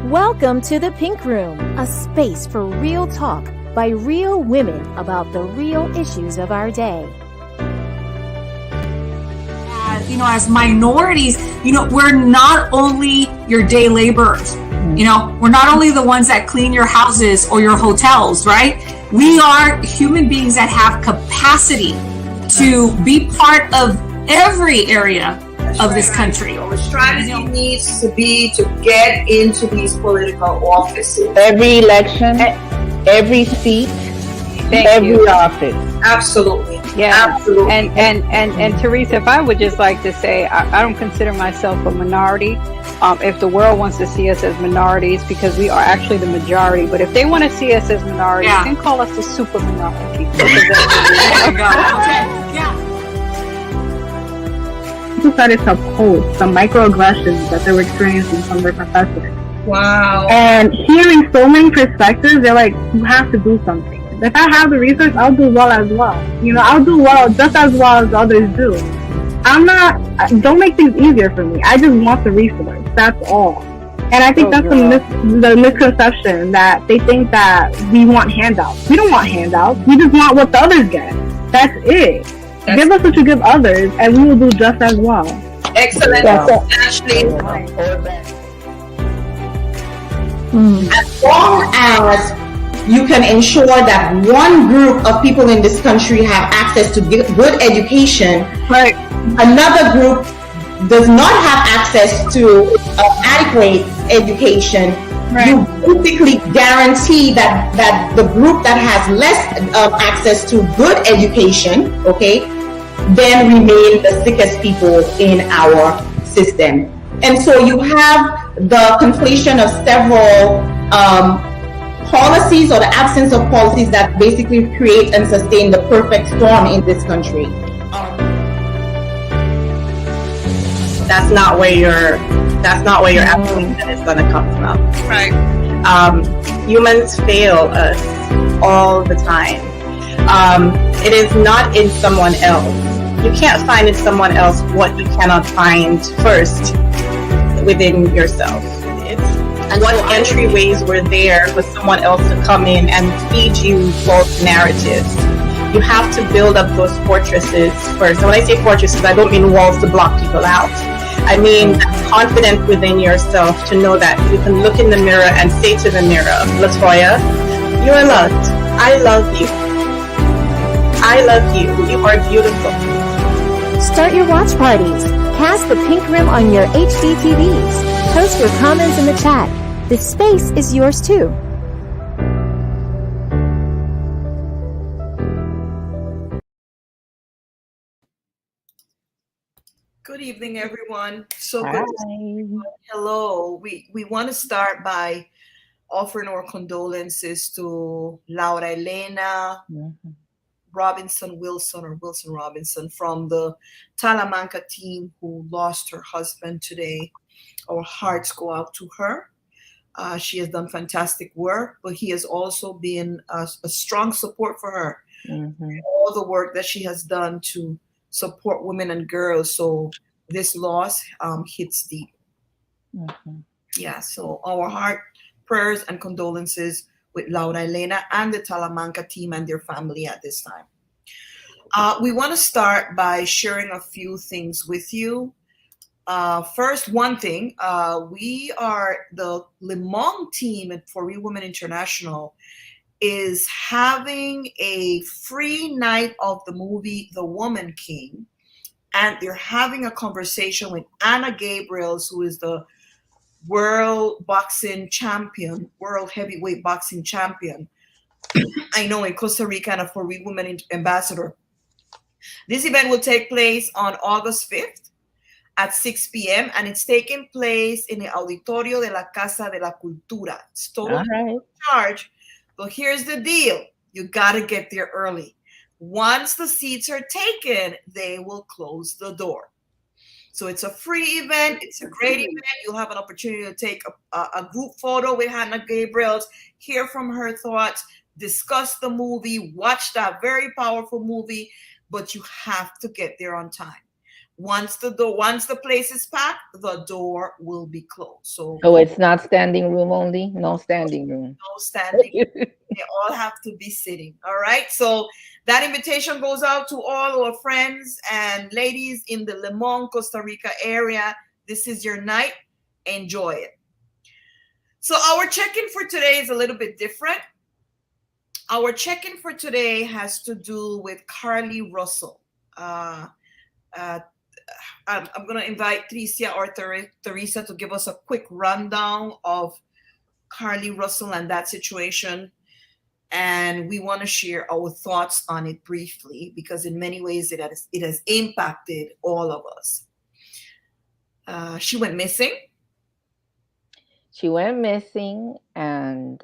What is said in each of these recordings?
Welcome to the Pink Room, a space for real talk by real women about the real issues of our day. As minorities, we're not only your day laborers. We're not only the ones that clean your houses or your hotels, right? We are human beings that have capacity to be part of every area of this country. Our strategy needs to be to get into these political offices. Every election, every seat, every office. Absolutely. Yeah, absolutely. And Teresa, if I would just like to say, I don't consider myself a minority. If the world wants to see us as minorities, because we are actually the majority, but if they want to see us as minorities, then call us the super minority. People started to post some microaggressions that they were experiencing from their professors. Wow. And hearing so many perspectives, they're like, you have to do something. If I have the resource, I'll do well as well. I'll do well just as well as others do. Don't make things easier for me. I just want the resource. That's all. And I think that's the misconception, that they think that we want handouts. We don't want handouts. We just want what the others get. That's it. Give us what you give others, and we will do just as well. Excellent. Ashley. As long as you can ensure that one group of people in this country have access to good education, right, another group does not have access to adequate education, right, you basically guarantee that the group that has less access to good education, then remain the sickest people in our system. And so you have the conflation of several policies, or the absence of policies, that basically create and sustain the perfect storm in this country. That's not where your affirmation is going to come from. Right. Humans fail us all the time. It is not in someone else. You can't find in someone else what you cannot find first within yourself. And what entryways were there for someone else to come in and feed you false narratives? You have to build up those fortresses first. And when I say fortresses, I don't mean walls to block people out. I mean confident within yourself to know that you can look in the mirror and say to the mirror, Latoya, you are loved. I love you. I love you. You are beautiful. Start your watch parties. Cast the Pink Room on your HD TVs. Post your comments in the chat. The space is yours too. Good evening, everyone. So good to see you. Hello. We want to start by offering our condolences to Laura Elena Wilson Robinson from the Talamanca team, who lost her husband today. Our hearts go out to her. She has done fantastic work, but he has also been a strong support for her. All the work that she has done to support women and girls. So this loss hits deep. Yeah, so our heart, prayers, and condolences with Laura Elena and the Talamanca team and their family at this time. We want to start by sharing a few things with you. First, one thing, we are the Le Mans team for Real Women International is having a free night of the movie The Woman King, and they're having a conversation with Anna Gabriels, who is the world heavyweight boxing champion. I know, in Costa Rica, and a For Real Women ambassador. This event will take place on August 5th at 6 p.m. and it's taking place in the Auditorio de la Casa de la Cultura. It's totally charged, but here's the deal. You got to get there early. Once the seats are taken, they will close the door. So it's a free event. It's a great event. You'll have an opportunity to take a group photo with Hannah Gabriels, hear from her thoughts, discuss the movie, watch that very powerful movie, but you have to get there on time. Once the place is packed, the door will be closed. So So it's not standing room only? No standing room. no standing. They all have to be sitting. All right. So that invitation goes out to all our friends and ladies in the Limon, Costa Rica area. This is your night. Enjoy it. So our check-in for today is a little bit different. Our check-in for today has to do with Carlee Russell. I'm going to invite Tricia or Teresa to give us a quick rundown of Carlee Russell and that situation. And we want to share our thoughts on it briefly because in many ways it has impacted all of us. She went missing. She went missing, and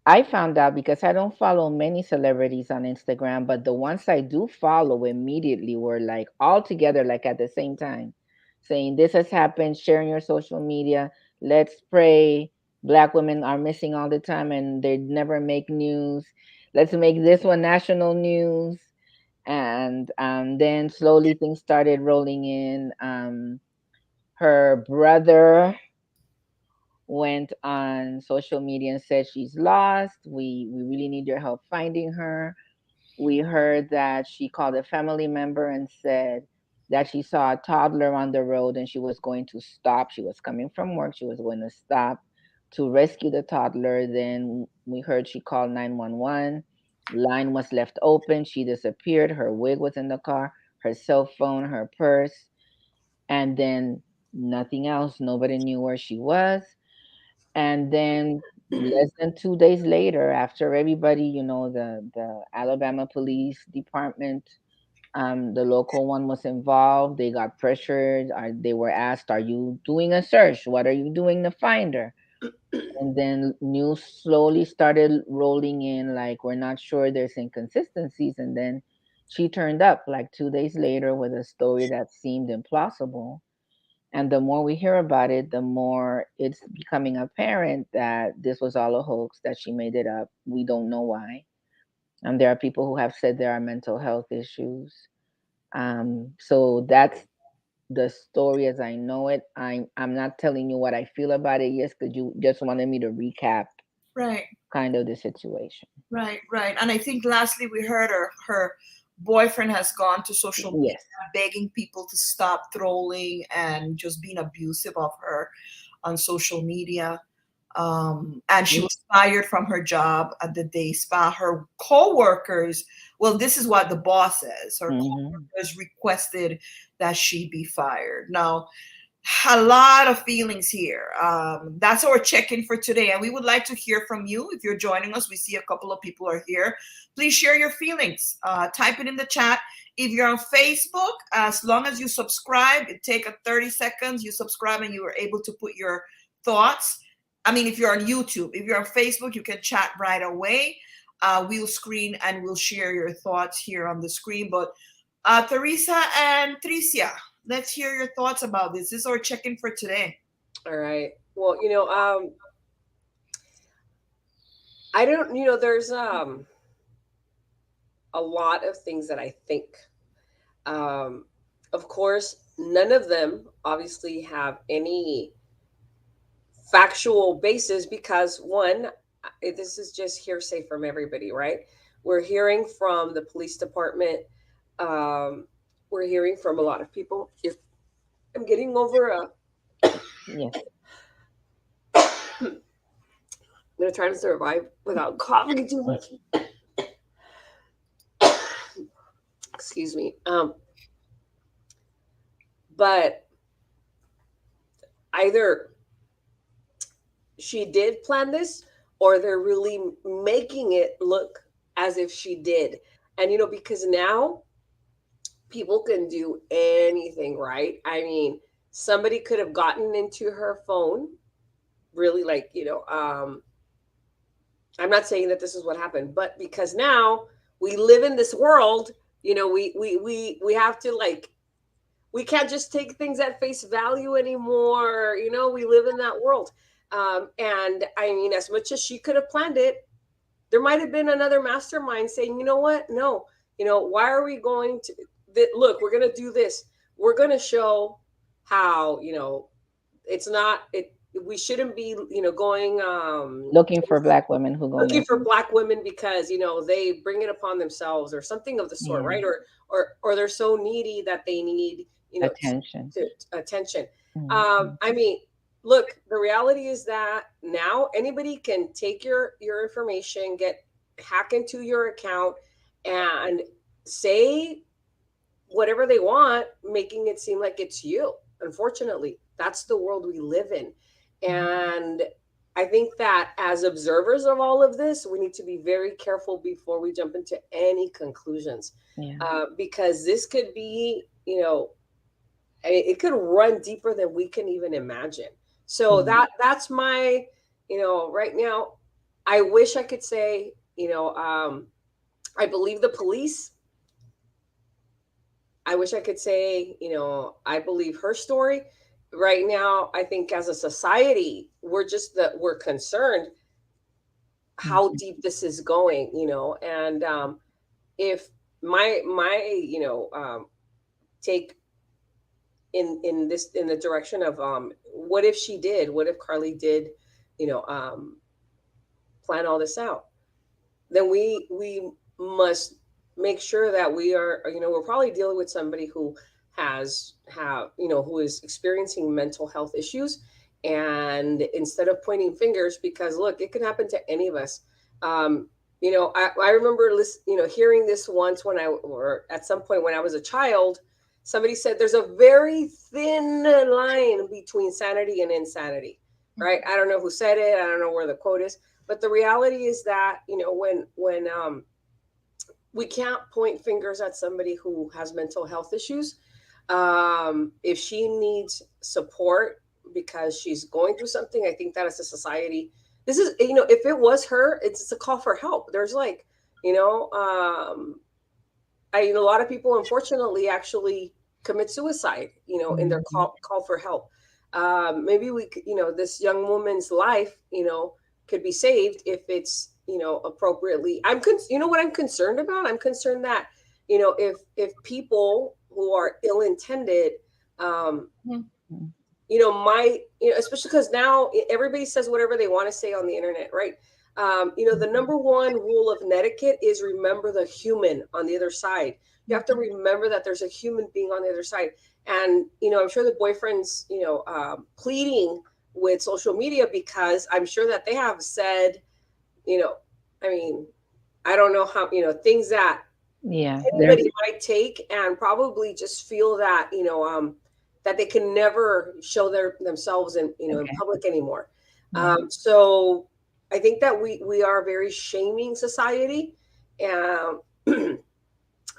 I found out because I don't follow many celebrities on Instagram, but the ones I do follow immediately were like all together, like at the same time, saying this has happened, sharing your social media, let's pray. Black women are missing all the time and they never make news. Let's make this one national news. And then slowly things started rolling in. Her brother went on social media and said she's lost. We really need your help finding her. We heard that she called a family member and said that she saw a toddler on the road and she was going to stop. She was coming from work. She was going to stop to rescue the toddler. Then we heard she called 911. Line was left open. She disappeared. Her wig was in the car, her cell phone, her purse, and then nothing else. Nobody knew where she was. And then less than 2 days later, after everybody, the Alabama Police Department, the local one was involved. They got pressured. They were asked, "Are you doing a search? What are you doing to find her?" And then news slowly started rolling in, like we're not sure. There's inconsistencies, and then she turned up like 2 days later with a story that seemed implausible. And the more we hear about it, the more it's becoming apparent that this was all a hoax, that she made it up. We don't know why. And there are people who have said there are mental health issues. So that's the story as I know it. I'm not telling you what I feel about it, yes, because you just wanted me to recap Right. kind of the situation. Right. And I think lastly we heard her boyfriend has gone to social media begging people to stop trolling and just being abusive of her on social media. And she was fired from her job at the day spa. Her co-workers, well, this is what the boss says. Her co-workers requested that she be fired. Now, a lot of feelings here. That's our check-in for today. And we would like to hear from you. If you're joining us, we see a couple of people are here. Please share your feelings. Type it in the chat. If you're on Facebook, as long as you subscribe, it take 30 seconds. You subscribe and you are able to put your thoughts. I mean, if you're on YouTube, if you're on Facebook, you can chat right away. We'll screen and we'll share your thoughts here on the screen. But Teresa and Tricia, let's hear your thoughts about this. This is our check-in for today. All right. Well, I don't, there's a lot of things that I think. Of course, none of them obviously have any factual basis because one, this is just hearsay from everybody, right? We're hearing from the police department. We're hearing from a lot of people. If I'm getting over I'm gonna try to survive without coughing too much. Excuse me. But either she did plan this or they're really making it look as if she did. And, because now people can do anything, right? I mean, somebody could have gotten into her phone, really I'm not saying that this is what happened, but because now we live in this world, we have to we can't just take things at face value anymore. We live in that world. And I mean, as much as she could have planned it, there might have been another mastermind saying, you know what? No, why are we going to look, we're going to do this. We're going to show how, it's not, we shouldn't be, going, looking for black women who go looking missing. for black women because, they bring it upon themselves or something of the sort, right? Or they're so needy that they need, attention. Attention. Mm-hmm. I mean, look, the reality is that now anybody can take your information, hack into your account and say whatever they want, making it seem like it's you. Unfortunately, that's the world we live in. And I think that as observers of all of this, we need to be very careful before we jump into any conclusions. Because this could be, it could run deeper than we can even imagine. So that's my, right now, I wish I could say, I believe the police. I wish I could say, I believe her story. Right now, I think as a society, we're concerned how deep this is going, and if my take in the direction of what if Carlee did, plan all this out, then we must make sure that we are, we're probably dealing with somebody who who is experiencing mental health issues. And instead of pointing fingers, because look, it can happen to any of us. I remember hearing this once or at some point when I was a child. Somebody said there's a very thin line between sanity and insanity, right? I don't know who said it. I don't know where the quote is, but the reality is that, when we can't point fingers at somebody who has mental health issues. If she needs support because she's going through something, I think that as a society, this is, if it was her, it's a call for help. There's a lot of people, unfortunately, actually commit suicide, in their call for help. Maybe we could, this young woman's life, could be saved if it's, appropriately. What I'm concerned about? I'm concerned that, if people who are ill-intended, especially because now everybody says whatever they want to say on the internet, right? The number one rule of etiquette is remember the human on the other side. You have to remember that there's a human being on the other side. And, I'm sure the boyfriend's, pleading with social media because I'm sure that they have said, I don't know how, things that anybody might take and probably just feel that, that they can never show themselves in public anymore. So I think that we are a very shaming society, and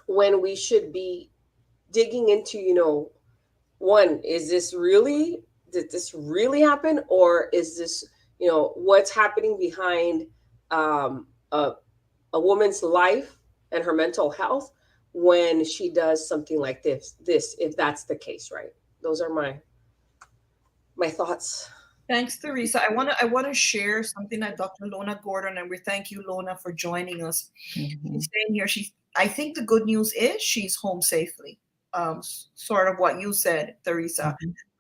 when we should be digging into, one, did this really happen, or is this, what's happening behind a woman's life and her mental health when she does something like this, if that's the case, right? Those are my thoughts. Thanks, Teresa. I want to share something that Dr. Lona Gordon, and we thank you, Lona, for joining us. She's saying here, I think the good news is she's home safely. Sort of what you said, Teresa.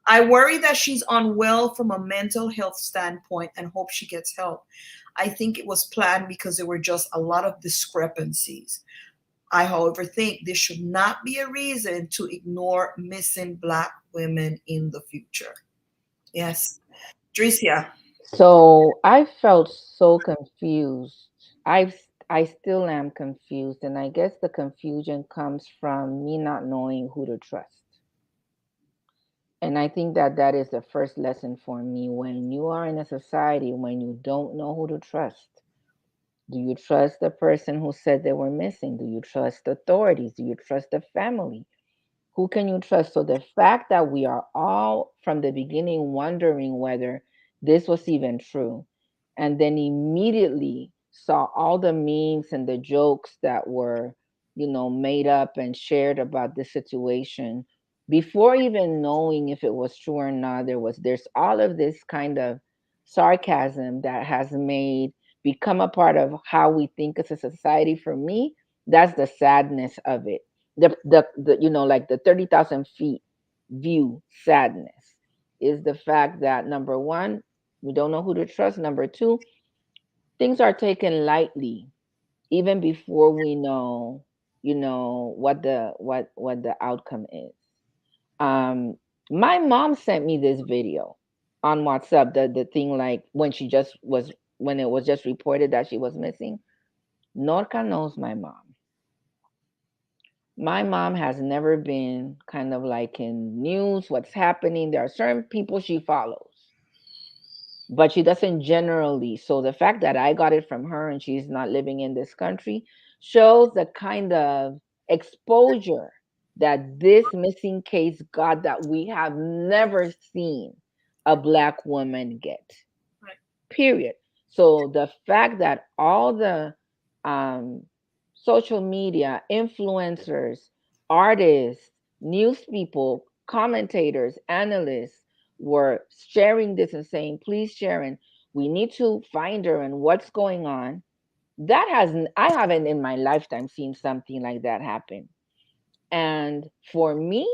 I worry that she's unwell from a mental health standpoint and hope she gets help. I think it was planned because there were just a lot of discrepancies. I, however, think this should not be a reason to ignore missing Black women in the future. Yes. Tricia. So I felt so confused. I still am confused. And I guess the confusion comes from me not knowing who to trust. And I think that is the first lesson for me. When you are in a society, when you don't know who to trust, do you trust the person who said they were missing? Do you trust authorities? Do you trust the family? Who can you trust? So the fact that we are all from the beginning wondering whether this was even true, and then immediately saw all the memes and the jokes that were, made up and shared about this situation, before even knowing if it was true or not, there's all of this kind of sarcasm that has become a part of how we think as a society. For me, that's the sadness of it. the you know, like the 30,000 feet view sadness is the fact that, number one, we don't know who to trust. Number two, things are taken lightly even before we know, you know, what the outcome is. My mom sent me this video on WhatsApp, the thing, like when it was just reported that she was missing. Norca knows my mom. My mom has never been kind of like in news, what's happening. There are certain people she follows, but she doesn't generally. So the fact that I got it from her and she's not living in this country shows the kind of exposure that this missing case got that we have never seen a Black woman get. Right. Period. So the fact that all the social media influencers, artists, news people, commentators, analysts were sharing this and saying, please, Sharon, we need to find her and what's going on. I haven't in my lifetime seen something like that happen. And for me,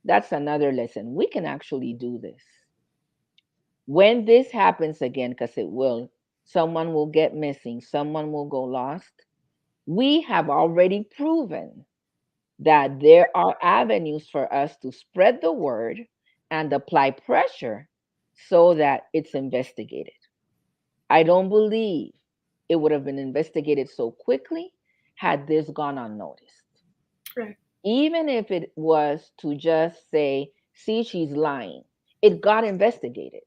that's another lesson. We can actually do this. When this happens again, because it will, someone will get missing, someone will go lost. We have already proven that there are avenues for us to spread the word and apply pressure so that it's investigated. I don't believe it would have been investigated so quickly had this gone unnoticed. Right. Even if it was to just say, see, she's lying, it got investigated.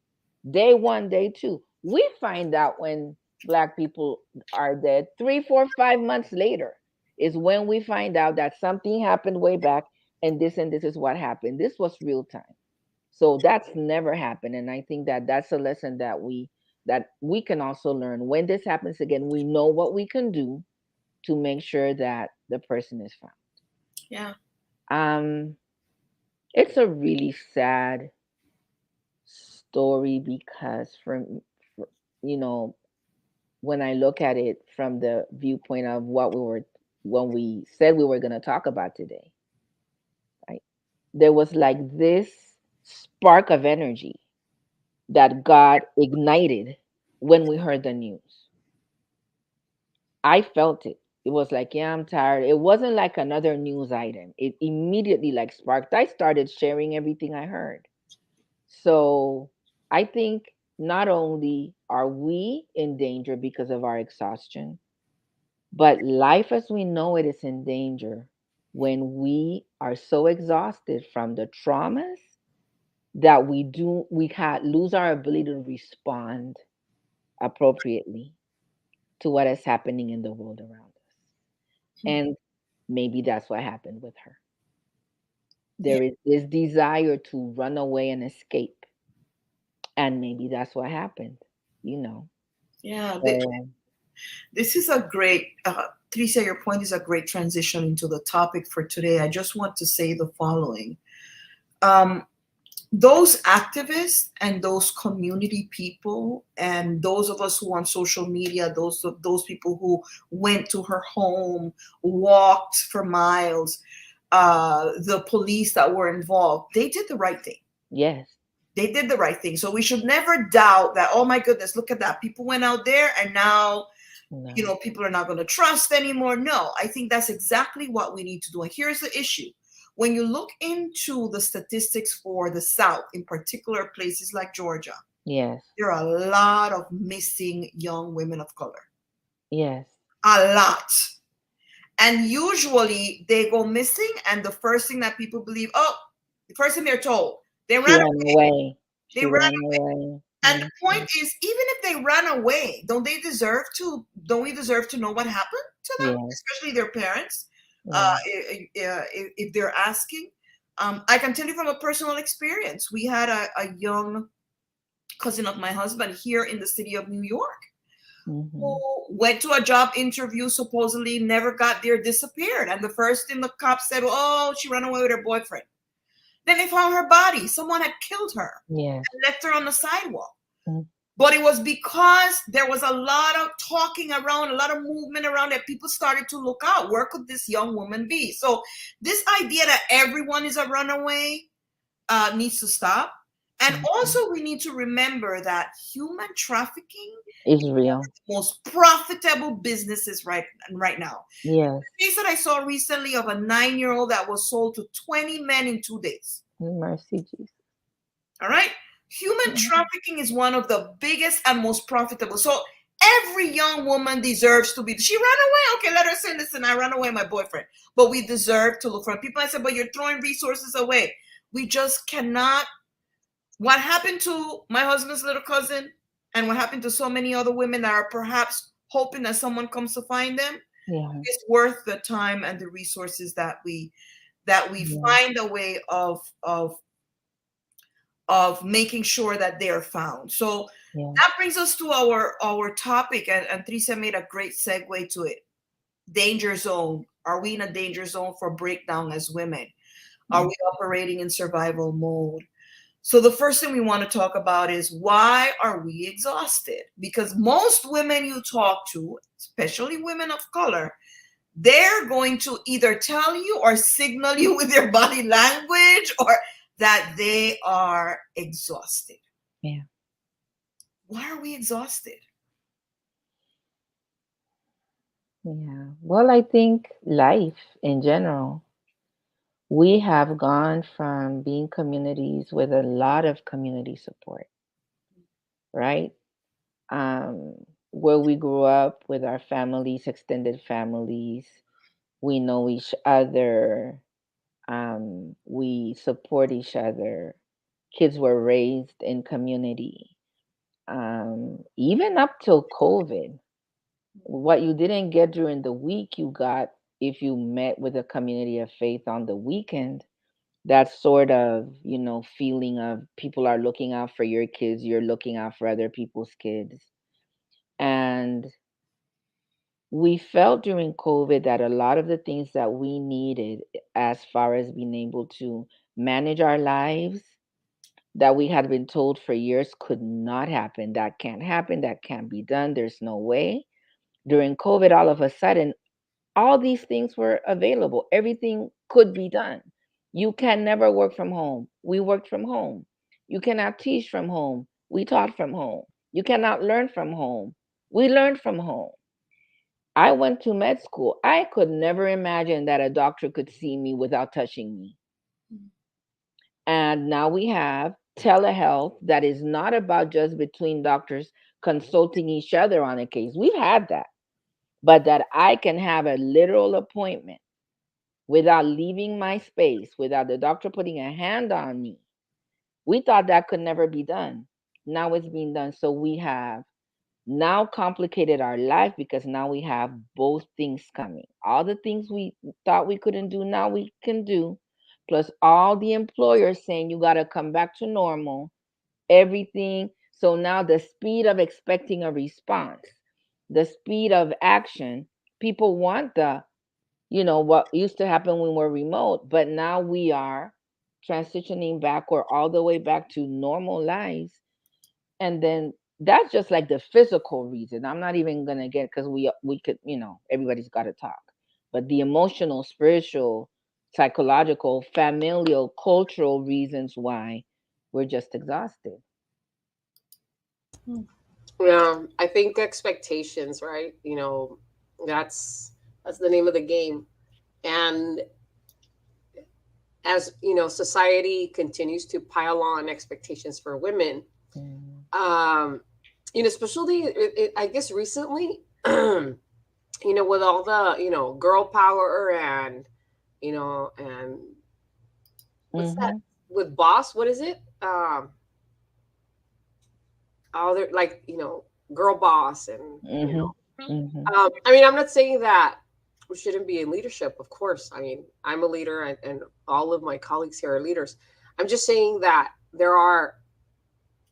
Day one, day two. We find out when Black people are dead 3, 4, 5 months later is when we find out that something happened way back and this is what happened. This was real time. So that's never happened. And I think that that's a lesson that we can also learn. When this happens again, we know what we can do to make sure that the person is found. Yeah. It's a really sad story because you know, when I look at it from the viewpoint of when we said we were going to talk about today, right? There was like this spark of energy that got ignited when we heard the news. I felt it. It was like, yeah, I'm tired. It wasn't like another news item. It immediately like sparked. I started sharing everything I heard. So I think not only are we in danger because of our exhaustion, but life as we know it is in danger when we are so exhausted from the traumas that we lose our ability to respond appropriately to what is happening in the world around us. And maybe that's what happened with her. There is this desire to run away and escape. And maybe that's what happened, you know. Yeah. This is a great, Tricia, your point is a great transition into the topic for today. I just want to say the following. Those activists and those community people and those of us who on social media, those people who went to her home, walked for miles, the police that were involved, they did the right thing. Yes. They did the right thing. So we should never doubt that, oh my goodness, look at that. People went out there and now, you know, people are not going to trust anymore. No, I think that's exactly what we need to do. And here's the issue. When you look into the statistics for the South, in particular places like Georgia, yes, there are a lot of missing young women of color. Yes. A lot. And usually they go missing, and the first thing that people believe, the first thing they're told, they ran away. They ran away. And the point is, even if they ran away, don't we deserve to know what happened to them, especially their parents? If they're asking. I can tell you from a personal experience. We had a young cousin of my husband here in the city of New York who went to a job interview, supposedly never got there, disappeared. And the first thing the cops said, oh, she ran away with her boyfriend. Then they found her body. Someone had killed her and left her on the sidewalk. But it was because there was a lot of talking around, a lot of movement around, that people started to look out. Where could this young woman be? So this idea that everyone is a runaway needs to stop. And also we need to remember that human trafficking It's is one real. of the most profitable businesses right now. Yes. The case that I saw recently of a 9-year-old that was sold to 20 men in 2 days. Mercy, Jesus. All right. Human trafficking is one of the biggest and most profitable. So every young woman deserves to be. She ran away. Okay, let her say, listen, I ran away, my boyfriend. But we deserve to look for him. People, I said, but you're throwing resources away. We just cannot. What happened to my husband's little cousin and what happened to so many other women that are perhaps hoping that someone comes to find them, is worth the time and the resources that we find a way of making sure that they are found. So that brings us to our topic, and Tricia made a great segue to it. Danger zone. Are we in a danger zone for breakdown as women? Are we operating in survival mode? So the first thing we want to talk about is, why are we exhausted? Because most women you talk to, especially women of color, they're going to either tell you or signal you with their body language or that they are exhausted. Yeah. Why are we exhausted? Yeah. Well, I think life in general. We have gone from being communities with a lot of community support, right? Where we grew up with our families, extended families, we know each other, we support each other. Kids were raised in community. Even up till COVID, what you didn't get during the week, you got if you met with a community of faith on the weekend. That sort of, feeling of people are looking out for your kids, you're looking out for other people's kids. And we felt during COVID that a lot of the things that we needed, as far as being able to manage our lives, that we had been told for years could not happen. That can't happen. That can't be done. There's no way. During COVID, all of a sudden, all these things were available. Everything could be done. You can never work from home. We worked from home. You cannot teach from home. We taught from home. You cannot learn from home. We learned from home. I went to med school. I could never imagine that a doctor could see me without touching me. And now we have telehealth that is not about just between doctors consulting each other on a case. We've had that, but that I can have a literal appointment without leaving my space, without the doctor putting a hand on me. We thought that could never be done. Now it's being done. So we have now complicated our life because now we have both things coming. All the things we thought we couldn't do, now we can do. Plus all the employers saying you got to come back to normal, everything. So now the speed of expecting a response, the speed of action, people want what used to happen when we're remote, but now we are transitioning back or all the way back to normal lives. And then that's just like the physical reason. I'm not even gonna get, because we could, everybody's got to talk, but the emotional, spiritual, psychological, familial, cultural reasons why we're just exhausted. Yeah, I think expectations, right? That's the name of the game. And as society continues to pile on expectations for women, especially I guess recently, with all the girl power and and what's that with boss? What is it? All they're like girl boss and I mean, I'm not saying that we shouldn't be in leadership. Of course, I mean, I'm a leader, and all of my colleagues here are leaders. I'm just saying that there are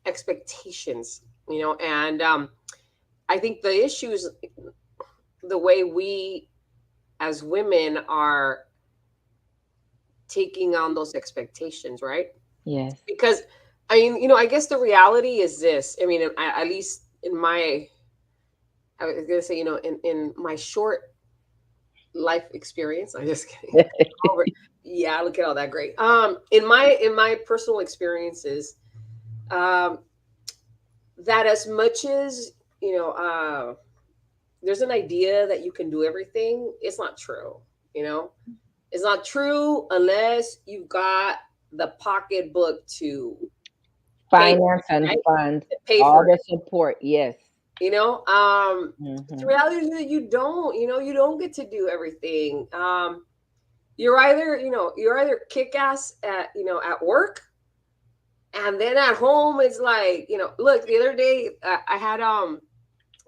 expectations, and I think the issue is the way we as women are taking on those expectations, right? Yes. Because I mean, I guess the reality is this. I mean, at least in my, I was gonna say, in my short life experience. I'm just kidding. Yeah, look at all that great. In my personal experiences, that as much as there's an idea that you can do everything. It's not true. It's not true unless you've got the pocketbook to finance and fund all the support. Yes. The reality is that you don't get to do everything. You're either kick ass at work, and then at home it's like, look, the other day I had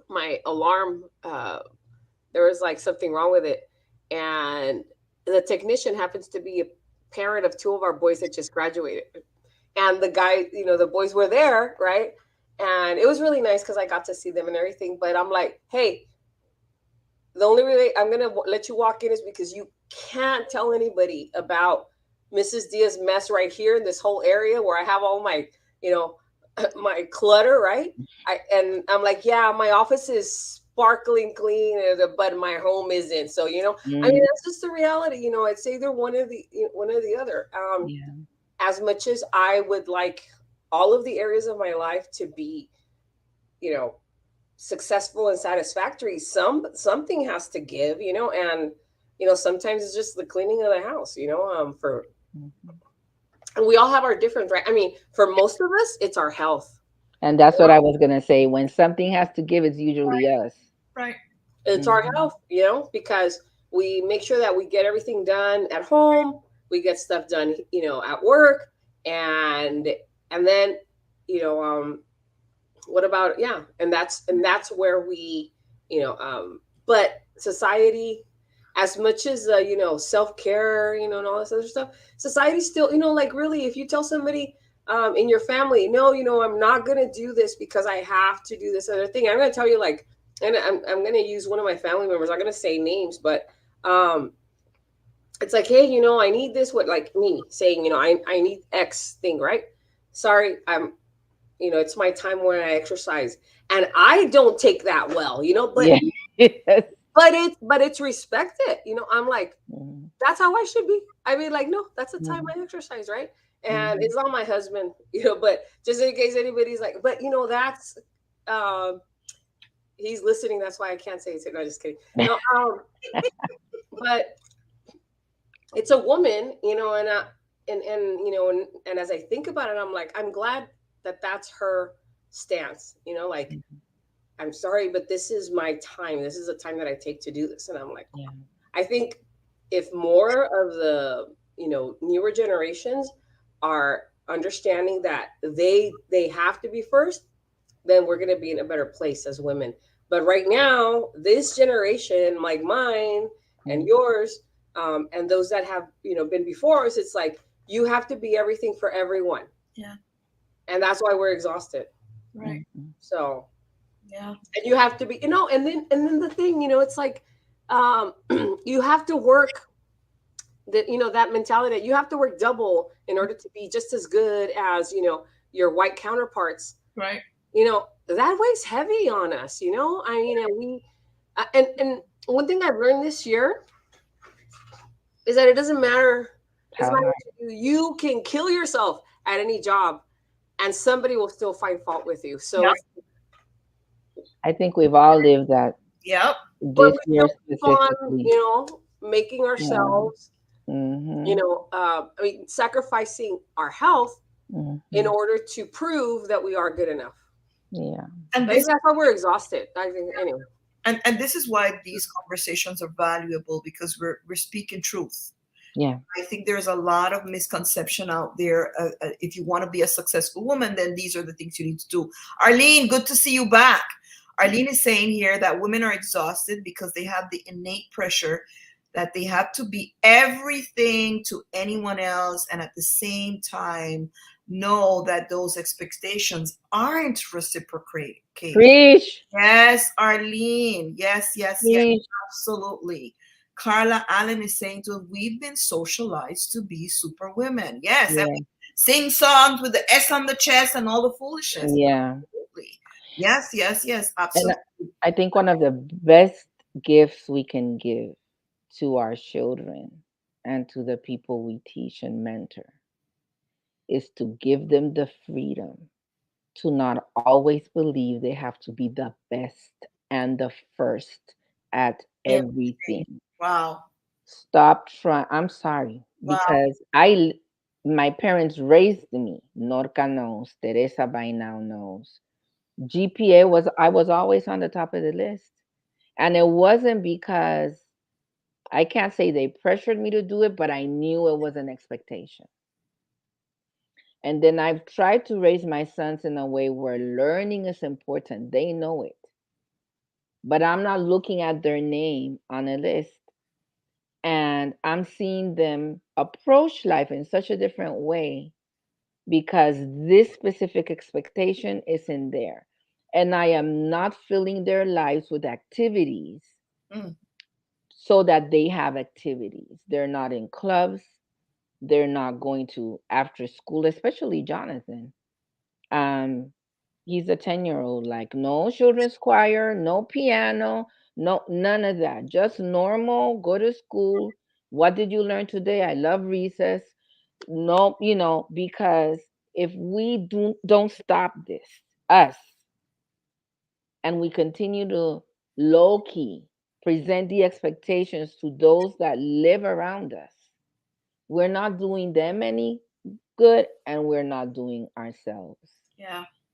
my alarm, there was like something wrong with it, and the technician happens to be a parent of two of our boys that just graduated, and the guy, the boys were there, right? And it was really nice because I got to see them and everything. But I'm like, hey, the only way I'm going to let you walk in is because you can't tell anybody about Mrs. Diaz's mess right here in this whole area where I have all my, my clutter, right? And I'm like, yeah, my office is sparkling clean, but my home isn't. So, I mean, that's just the reality. It's either one or the other. As much as I would like all of the areas of my life to be, successful and satisfactory, something has to give, and sometimes it's just the cleaning of the house, and we all have our different, right? I mean, for most of us, it's our health. And that's what I was gonna say. When something has to give, it's usually us. Right. It's our health, because we make sure that we get everything done at home, we get stuff done, at work, and then, what about, and that's where we, but society, as much as, self-care, and all this other stuff, society still, like really, if you tell somebody in your family, no, I'm not going to do this because I have to do this other thing. I'm going to tell you, like, and I'm going to use one of my family members. I'm going to say names, but it's like, hey, I need this, what, like me saying, I need X thing, right? Sorry, it's my time when I exercise, and I don't take that well, but yes. but it's respected, I'm like, that's how I should be. I mean, like, no, that's the time I exercise, right? And it's not my husband, but just in case anybody's like, but that's he's listening, that's why I can't say it. No, just kidding. No, but it's a woman, and as I think about it, I'm like, I'm glad that that's her stance, like, I'm sorry, but this is my time. This is the time that I take to do this. And I'm like, I think if more of the, newer generations are understanding that they have to be first, then we're going to be in a better place as women. But right now, this generation, like mine and yours, and those that have, been before us, it's like, you have to be everything for everyone. Yeah. And that's why we're exhausted. Right. So, yeah. And you have to be, and then the thing, it's like, you have to work that, that mentality that you have to work double in order to be just as good as, your white counterparts. Right. That weighs heavy on us, I mean, and we, and one thing I've learned this year is that it doesn't matter. You can kill yourself at any job and somebody will still find fault with you. So I think we've all lived that. Yep. This year specifically. Making ourselves, I mean, sacrificing our health in order to prove that we are good enough. Yeah. And that's why we're exhausted. I think anyway. And this is why these conversations are valuable, because we're speaking truth. Yeah. I think there's a lot of misconception out there. If you want to be a successful woman, then these are the things you need to do. Arlene, good to see you back. Arlene is saying here that women are exhausted because they have the innate pressure that they have to be everything to anyone else, and at the same time know that those expectations aren't reciprocated. Preach. Yes, Arlene. Yes, absolutely. Carla Allen is saying to us, we've been socialized to be super women. Yes. sing songs with the S on the chest and all the foolishness. Yeah. Absolutely. Yes, yes, yes, And absolutely. I think one of the best gifts we can give to our children and to the people we teach and mentor is to give them the freedom to not always believe they have to be the best and the first at everything. Wow. Stop trying. I'm sorry, Wow. because my parents raised me. Norca knows. Teresa by now knows. I was always on the top of the list. And it wasn't because I can't say they pressured me to do it, but I knew it was an expectation. And then I've tried to raise my sons in a way where learning is important. They know it. But I'm not looking at their name on a list. And I'm seeing them approach life in such a different way because this specific expectation is in there. And I am not filling their lives with activities so that they have activities. They're not in clubs. They're not going to after school, especially Jonathan. He's a 10-year-old, like no children's choir, no piano, no none of that. Just normal, go to school. What did you learn today? I love recess. No, because if we don't stop this, us, and we continue to low key present the expectations to those that live around us, we're not doing them any good and we're not doing ourselves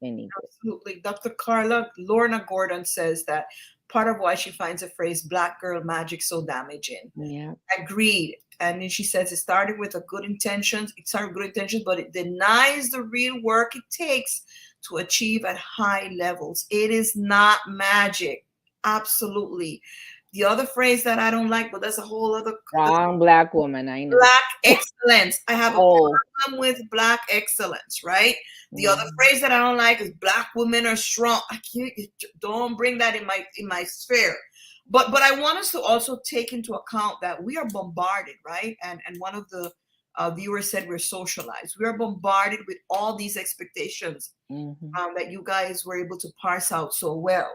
any good. Absolutely. Dr. Lorna Gordon says that part of why she finds the phrase black girl magic so damaging. Yeah. Agreed. And then she says it started with good intentions, but it denies the real work it takes to achieve at high levels. It is not magic. Absolutely. The other phrase that I don't like, but that's a whole other strong black woman. I know. Black excellence. I have a problem with black excellence, right? The other phrase that I don't like is black women are strong. I can't, don't bring that in my sphere. But I want us to also take into account that we are bombarded, right? And one of the viewers said we're socialized. We are bombarded with all these expectations that you guys were able to parse out so well.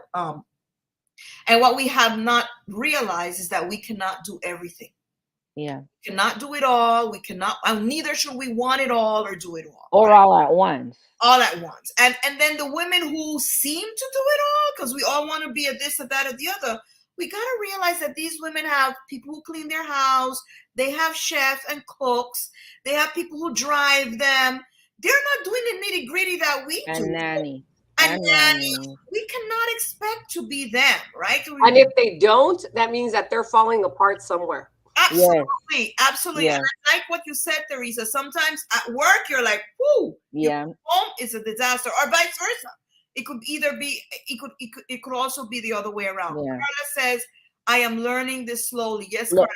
And what we have not realized is that we cannot do everything. Yeah. We cannot do it all. We cannot, and neither should we want it all or do it all. Or right? All at once. All at once. And then the women who seem to do it all, because we all want to be a this or that or the other, we got to realize that these women have people who clean their house. They have chefs and cooks. They have people who drive them. They're not doing the nitty gritty that we do. Nanny. And nanny. We cannot expect to be them, right? And if they don't, that means that they're falling apart somewhere. Absolutely, yes. Absolutely. Yes. And I like what you said, Teresa. Sometimes at work, you're like, "Whoo!" Yeah. Home is a disaster, or vice versa. It could either be. It could also be the other way around. Yeah. Carla says, "I am learning this slowly." Yes, Carla.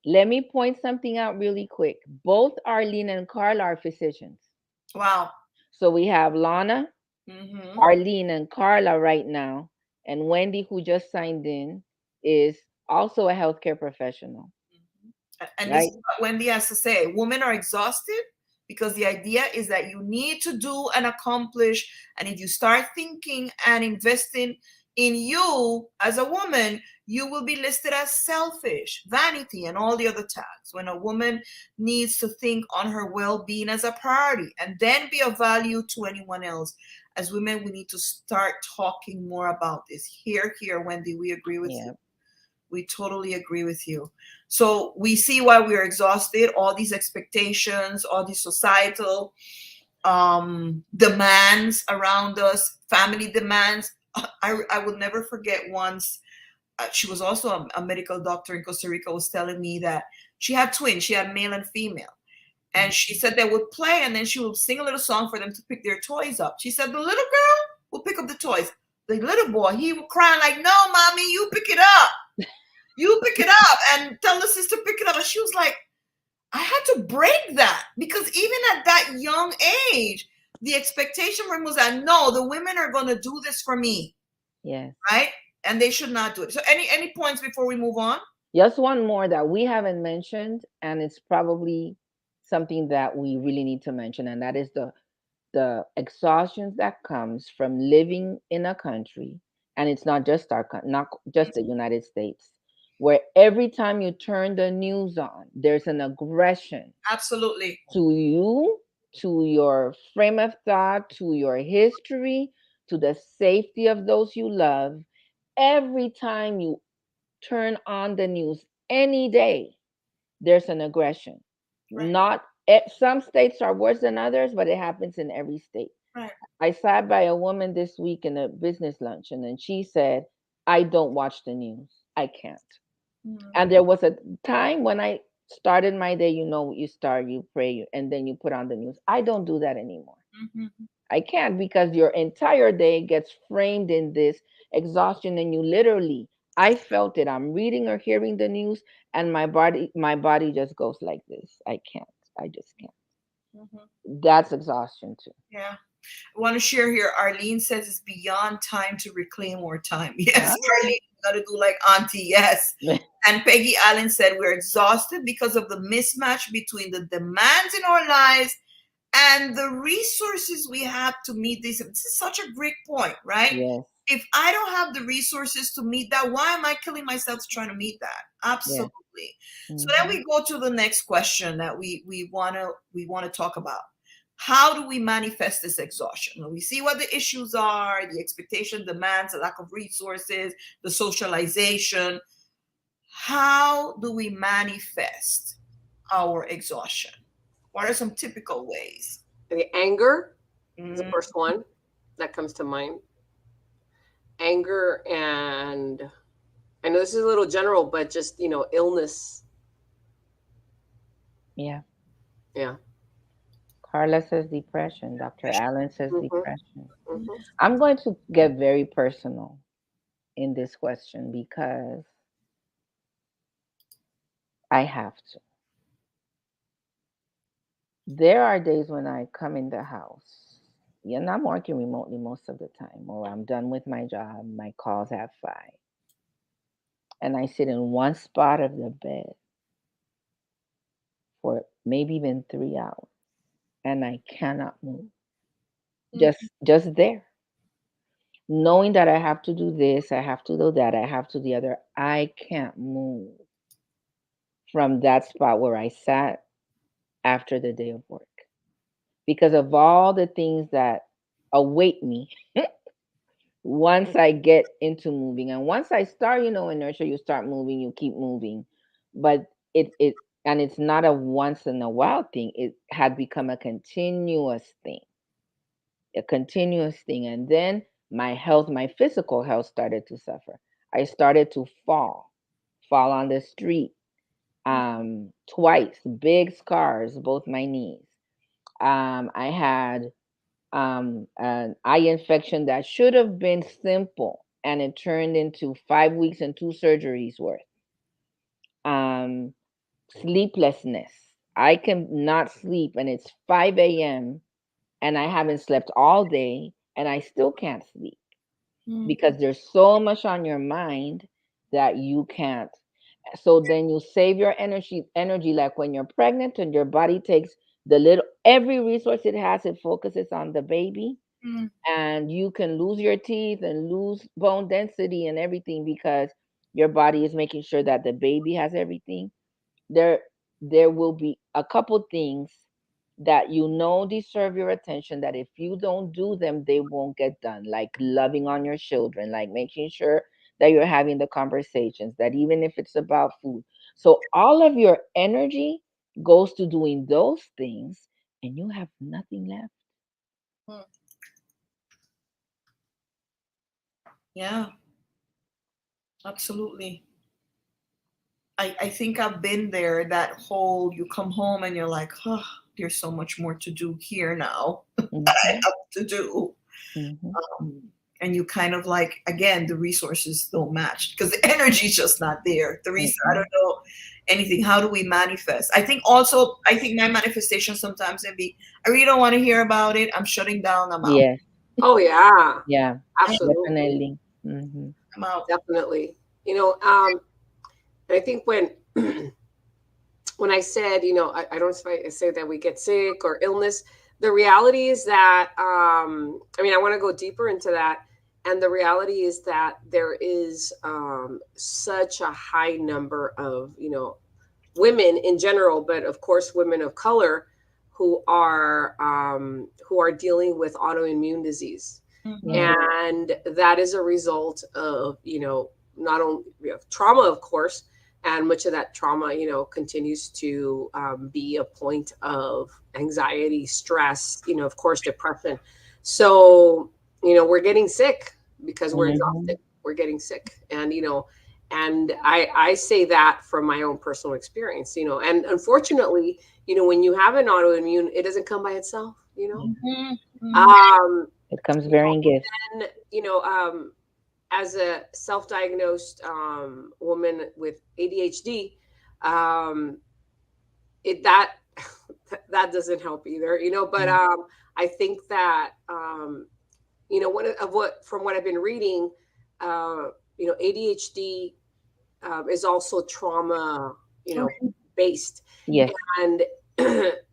Let me point something out really quick. Both Arlene and Carla are physicians. Wow. So we have Lana, Arlene, and Carla right now, and Wendy, who just signed in, is also a healthcare professional. And right? This is what Wendy has to say. Women are exhausted because the idea is that you need to do and accomplish. And if you start thinking and investing in you as a woman, you will be listed as selfish, vanity, and all the other tags. When a woman needs to think on her well-being as a priority and then be of value to anyone else. As women, we need to start talking more about this. Here, Wendy, we agree with you. We totally agree with you. So we see why we are exhausted, all these expectations, all these societal demands around us, family demands. I will never forget once, she was also a medical doctor in Costa Rica, was telling me that she had twins, she had male and female. And she said they would play and then she would sing a little song for them to pick their toys up. She said the little girl will pick up the toys. The little boy, he would cry like, "No, mommy, you pick it up. You pick it up," and tell the sister pick it up. And she was like, I had to break that because even at that young age, the expectation from was that no, the women are going to do this for me. Yes. Right? And they should not do it. So any points before we move on? Just one more that we haven't mentioned, and it's probably something that we really need to mention, and that is the exhaustion that comes from living in a country, and it's not just not just the United States, where every time you turn the news on, there's an aggression. Absolutely. To you, to your frame of thought, to your history, to the safety of those you love. Every time you turn on the news any day, there's an aggression. Right. Not some states are worse than others, but it happens in every state. Right. I sat by a woman this week in a business luncheon, and she said, I don't watch the news. I can't. And there was a time when I started my day, you start, you pray, and then you put on the news. I don't do that anymore. I can't, because your entire day gets framed in this exhaustion, and you literally, I felt it. I'm reading or hearing the news, and my body just goes like this. I can't. I just can't. That's exhaustion too. Yeah. I want to share here. Arlene says it's beyond time to reclaim more time. Yes, Arlene, you got to do like Auntie. Yes. And Peggy Allen said we're exhausted because of the mismatch between the demands in our lives and the resources we have to meet these. This is such a great point, right? Yes. If I don't have the resources to meet that, why am I killing myself trying to meet that? Absolutely. So then we go to the next question that we want to talk about. How do we manifest this exhaustion? We see what the issues are, the expectation, demands, the lack of resources, the socialization. How do we manifest our exhaustion? What are some typical ways? The anger is the first one that comes to mind. Anger, and I know this is a little general, but just, illness. Yeah. Yeah. Carla says depression. Dr. Allen says depression. I'm going to get very personal in this question because I have to. There are days when I come in the house, and I'm working remotely most of the time, or I'm done with my job, my calls at 5, and I sit in one spot of the bed for maybe even 3 hours, and I cannot move. Just there. Knowing that I have to do this, I have to do that, I have to do the other, I can't move from that spot where I sat after the day of work because of all the things that await me once I get into moving. And once I start, inertia, you start moving, you keep moving. But and it's not a once in a while thing. It had become a continuous thing. And then my health, my physical health started to suffer. I started to fall on the street twice, big scars, both my knees. I had an eye infection that should have been simple, and it turned into 5 weeks and 2 surgeries worth. Sleeplessness. I can not sleep, and it's 5 a.m. and I haven't slept all day, and I still can't sleep because there's so much on your mind that you can't. So then you save your energy like when you're pregnant and your body takes every resource it has, it focuses on the baby, and you can lose your teeth and lose bone density and everything because your body is making sure that the baby has everything. There will be a couple things that deserve your attention, that if you don't do them, they won't get done, like loving on your children, like making sure that you're having the conversations, that even if it's about food. So all of your energy goes to doing those things, and you have nothing left. Yeah, absolutely. I think I've been there, that whole, you come home and you're like, oh, there's so much more to do here now that I have to do. And you kind of like, again, the resources don't match because the energy is just not there. Teresa, I don't know anything. How do we manifest? I think my manifestation sometimes can be, I really don't want to hear about it. I'm shutting down. I'm out. Yes. Oh, yeah. Yeah. Absolutely. Definitely. I'm out. Definitely. And I think when when I said, I don't say that we get sick or illness. The reality is that, I mean, I want to go deeper into that. And the reality is that there is such a high number of, women in general, but of course, women of color who are dealing with autoimmune disease. Mm-hmm. And that is a result of, not only trauma, of course, and much of that trauma, continues to be a point of anxiety, stress, of course, depression. So, we're getting sick because we're exhausted. We're getting sick. And, and I say that from my own personal experience, and unfortunately, when you have an autoimmune, it doesn't come by itself, It comes bearing gifts. And, as a self-diagnosed woman with ADHD, that doesn't help either, but I think that from what I've been reading, ADHD is also trauma, based. Yes. And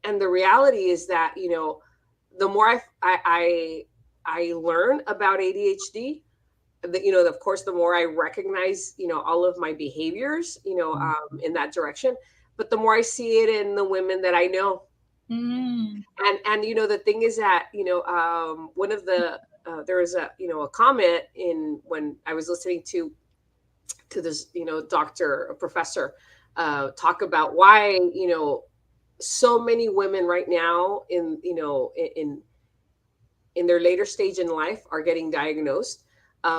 and the reality is that, the more I learn about ADHD, of course, the more I recognize, all of my behaviors, in that direction, but the more I see it in the women that I know. And the thing is that, one of the, there was a comment when I was listening to this, a professor, talk about why, so many women right now in their later stage in life are getting diagnosed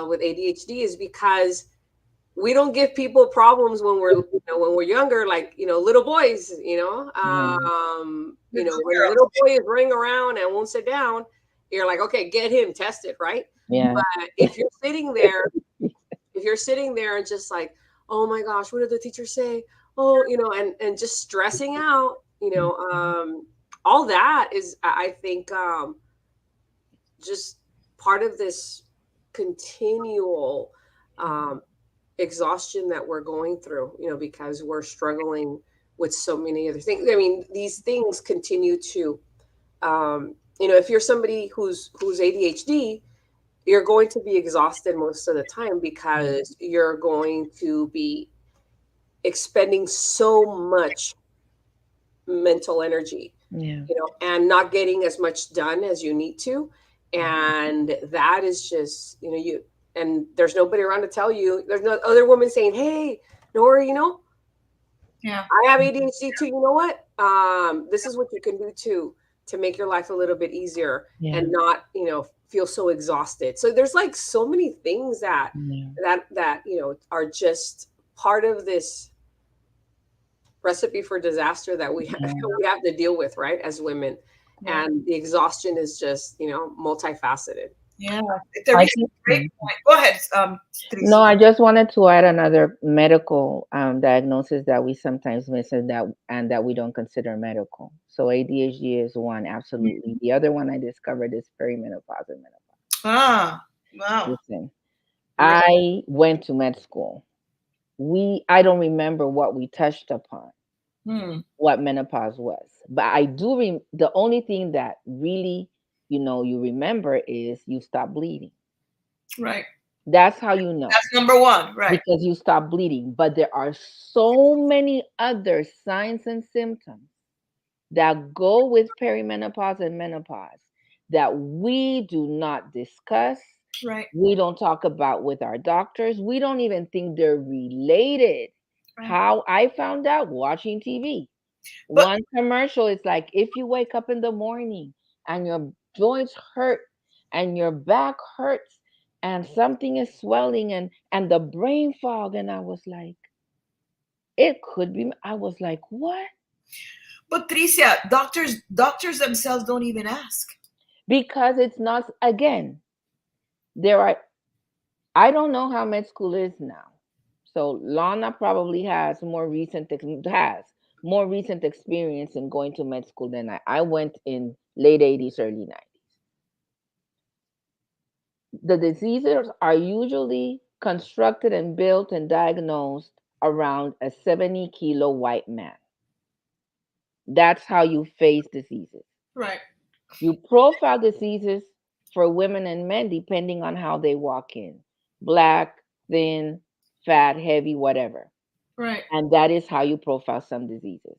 with ADHD is because we don't give people problems when we're younger, like, little boys, when a little boy is running around and won't sit down, you're like, okay, get him tested, right? Yeah. But if you're sitting there and just like, oh my gosh, what did the teacher say? Oh, and just stressing out, all that is, I think, just part of this continual exhaustion that we're going through, because we're struggling with so many other things. I mean, these things continue to, if you're somebody who's ADHD, you're going to be exhausted most of the time because you're going to be expending so much mental energy, and not getting as much done as you need to. And that is just, and there's nobody around to tell you. There's no other woman saying, hey, Nora, I have ADHD too. You know what? This is what you can do to make your life a little bit easier and not, feel so exhausted. So there's like so many things that are just part of this recipe for disaster that we have to deal with, right, as women. And the exhaustion is just, multifaceted. Yeah, it's a really great point. Go ahead. No, I just wanted to add another medical diagnosis that we sometimes miss and that we don't consider medical. So ADHD is one, absolutely. The other one I discovered is perimenopause and menopause. Ah, wow. Listen, I went to med school. I don't remember what we touched upon, what menopause was, but I do. The only thing that really, you remember is you stop bleeding. Right. That's how you know. That's number one, right? Because you stop bleeding. But there are so many other signs and symptoms that go with perimenopause and menopause that we do not discuss. Right. We don't talk about with our doctors. We don't even think they're related. Right. How I found out watching TV. One commercial is like, if you wake up in the morning and your joints hurt and your back hurts and something is swelling and the brain fog, and I was like, it could be. I was like, what? But Tricia, doctors themselves don't even ask. Because it's not, again, I don't know how med school is now. So Lana probably has more recent experience in going to med school than I went in late 80s, early 90s. The diseases are usually constructed and built and diagnosed around a 70-kilo white man. That's how you face diseases. Right. You profile diseases for women and men depending on how they walk in. Black, thin, fat, heavy, whatever. Right. And that is how you profile some diseases.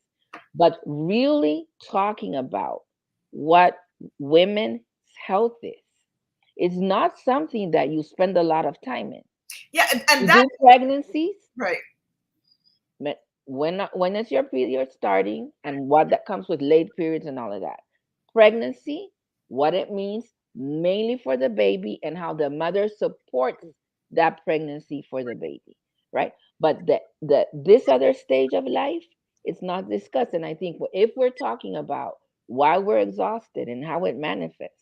But really talking about what women's health is not something that you spend a lot of time in. Yeah, and You that do pregnancies, right. when is your period starting, and what that comes with late periods and all of that. Pregnancy, what it means mainly for the baby, and how the mother supports that pregnancy for the baby, right? But this other stage of life, it's not discussed. And I think if we're talking about why we're exhausted and how it manifests,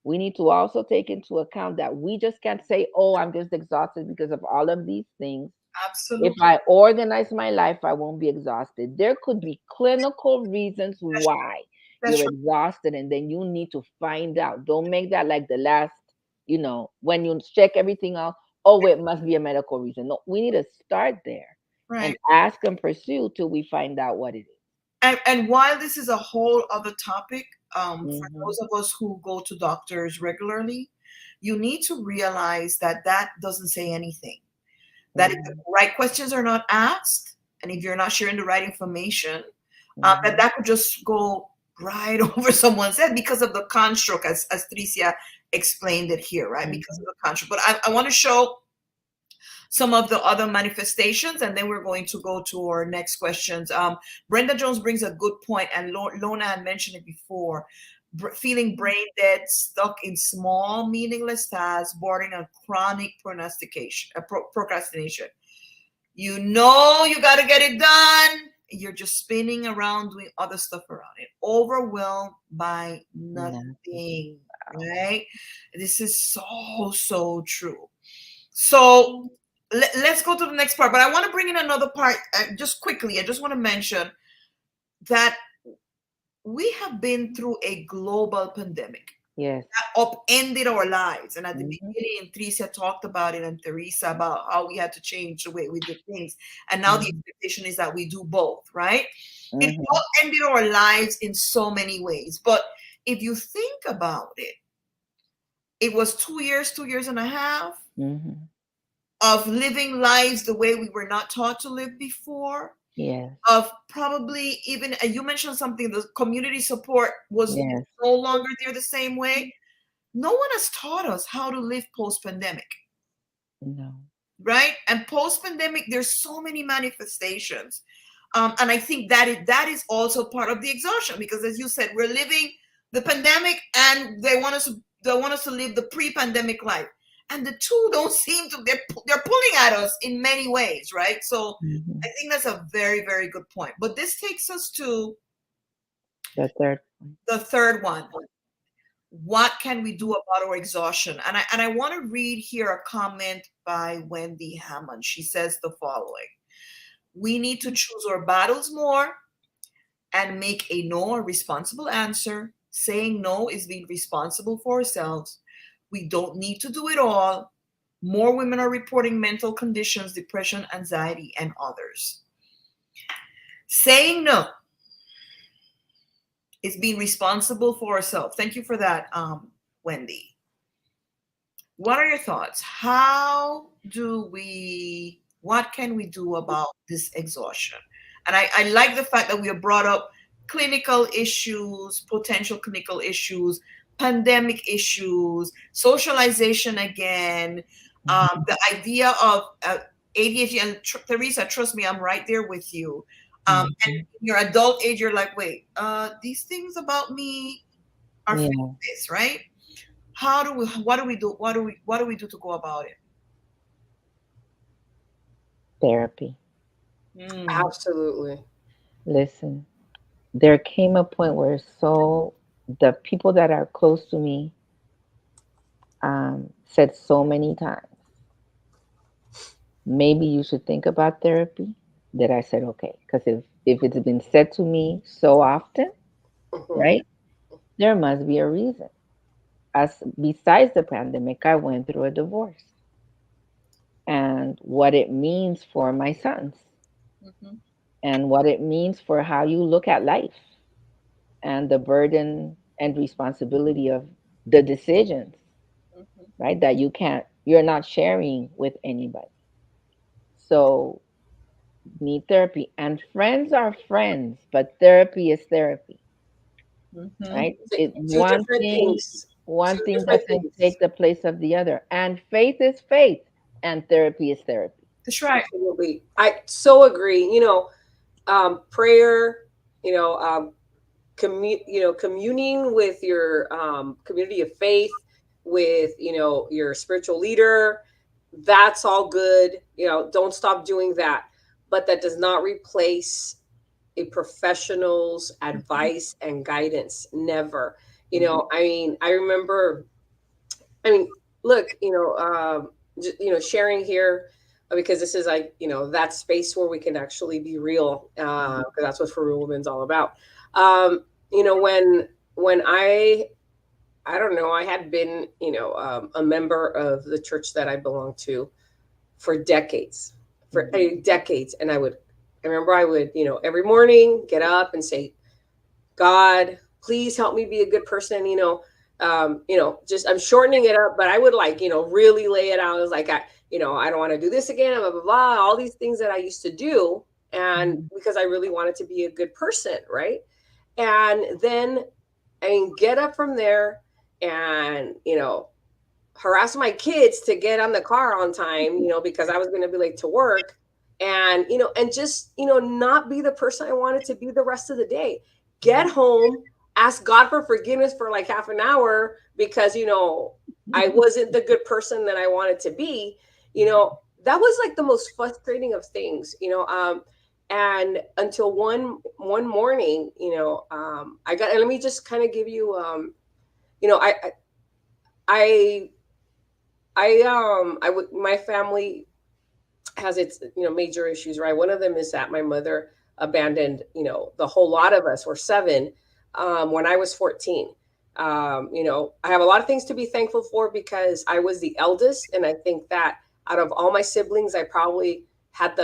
we need to also take into account that we just can't say, oh, I'm just exhausted because of all of these things. Absolutely. If I organize my life, I won't be exhausted. There could be clinical reasons why you're exhausted, and then you need to find out. Don't make that like the last, when you check everything out, oh, it must be a medical reason. No, we need to start there and ask and pursue till we find out what it is. And while this is a whole other topic, for those of us who go to doctors regularly, you need to realize that doesn't say anything. That if the right questions are not asked, and if you're not sharing the right information, that could just go right over someone's head because of the construct, as Tricia explained it here, right? Because of the construct. But I want to show some of the other manifestations, and then we're going to go to our next questions. Brenda Jones brings a good point, and Lona had mentioned it before. Feeling brain dead, stuck in small, meaningless tasks, bordering on chronic procrastination. You know you got to get it done. You're just spinning around doing other stuff around it. Overwhelmed by nothing, right? This is so true. So let's go to the next part. But I want to bring in another part just quickly. I just want to mention that we have been through a global pandemic. Yes. That upended our lives. And at the beginning, Tricia talked about it, and Teresa about how we had to change the way we did things. And now the expectation is that we do both, right? It upended our lives in so many ways. But if you think about it, it was 2 years and a half of living lives the way we were not taught to live before. Yes. Of probably even, you mentioned something, the community support was no longer there the same way. No one has taught us how to live post-pandemic. No. Right? And post-pandemic, there's so many manifestations. And I think that is also part of the exhaustion, because as you said, we're living the pandemic and they want us to live the pre-pandemic life. And the two don't seem to, they're pulling at us in many ways, right? So I think that's a very, very good point. But this takes us to the third one. What can we do about our exhaustion? And I want to read here a comment by Wendy Hammond. She says the following: we need to choose our battles more and make a no a responsible answer. Saying no is being responsible for ourselves. We don't need to do it all. More women are reporting mental conditions, depression, anxiety, and others. Saying no is being responsible for ourselves. Thank you for that, Wendy. What are your thoughts? What can we do about this exhaustion? And I like the fact that we have brought up clinical issues, potential clinical issues, pandemic issues, socialization again, the idea of ADHD. And Teresa, trust me, I'm right there with you. And in your adult age, you're like, wait, these things about me are this, right? What do we do? What do we do to go about it? Therapy. Absolutely. Listen, there came a point where the people that are close to me said so many times, maybe you should think about therapy, that I said, okay. Because if it's been said to me so often, right, there must be a reason. Besides the pandemic, I went through a divorce. And what it means for my sons. And what it means for how you look at life. and the burden and responsibility of the decisions, right? That you're not sharing with anybody. So need therapy, and friends are friends, but therapy is therapy, right? Two different things. One Two thing different doesn't things. take the place of the other. And faith is faith, and therapy is therapy. That's right. Absolutely. I so agree. Prayer, communing with your community of faith, with your spiritual leader, that's all good. Don't stop doing that, but that does not replace a professional's advice and guidance. Never. I remember, look, sharing here, because this is like, that space where we can actually be real, because that's what For Real Women's all about. When I don't know, I had been, a member of the church that I belonged to for decades, and I remember I would, every morning get up and say, God, please help me be a good person. Just, I'm shortening it up, but I would really lay it out. I was like, I don't want to do this again, blah, blah, blah, all these things that I used to do. And because I really wanted to be a good person. Right. And then, get up from there and, harass my kids to get on the car on time, because I was going to be late to work, and, and just, not be the person I wanted to be the rest of the day. Get home, ask God for forgiveness for like half an hour because, I wasn't the good person that I wanted to be. That was like the most frustrating of things, and until one morning, let me just kind of give you, my family has its, major issues, right? One of them is that my mother abandoned, the whole lot of us. We're 7, when I was 14. I have a lot of things to be thankful for because I was the eldest. And I think that out of all my siblings, I probably had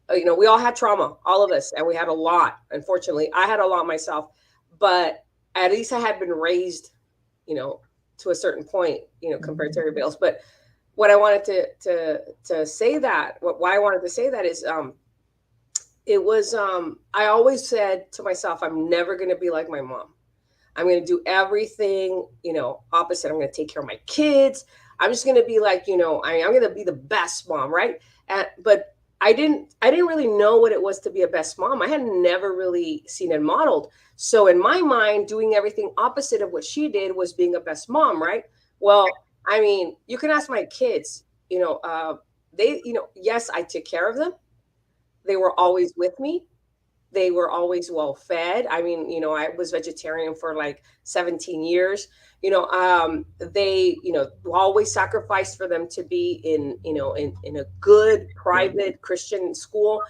we all had trauma, all of us, and we had a lot. Unfortunately, I had a lot myself, but at least I had been raised, to a certain point, compared to everybody else. But what I wanted to say that, why I wanted to say that is, it was, I always said to myself, I'm never going to be like my mom. I'm going to do everything, opposite. I'm going to take care of my kids. I'm just going to be like, I'm going to be the best mom. Right. But I didn't really know what it was to be a best mom. I had never really seen it modeled. So in my mind, doing everything opposite of what she did was being a best mom. Right. Well, you can ask my kids, they, yes, I took care of them. They were always with me. They were always well fed. I was vegetarian for like 17 years. They, always sacrificed for them to be in a good private Christian school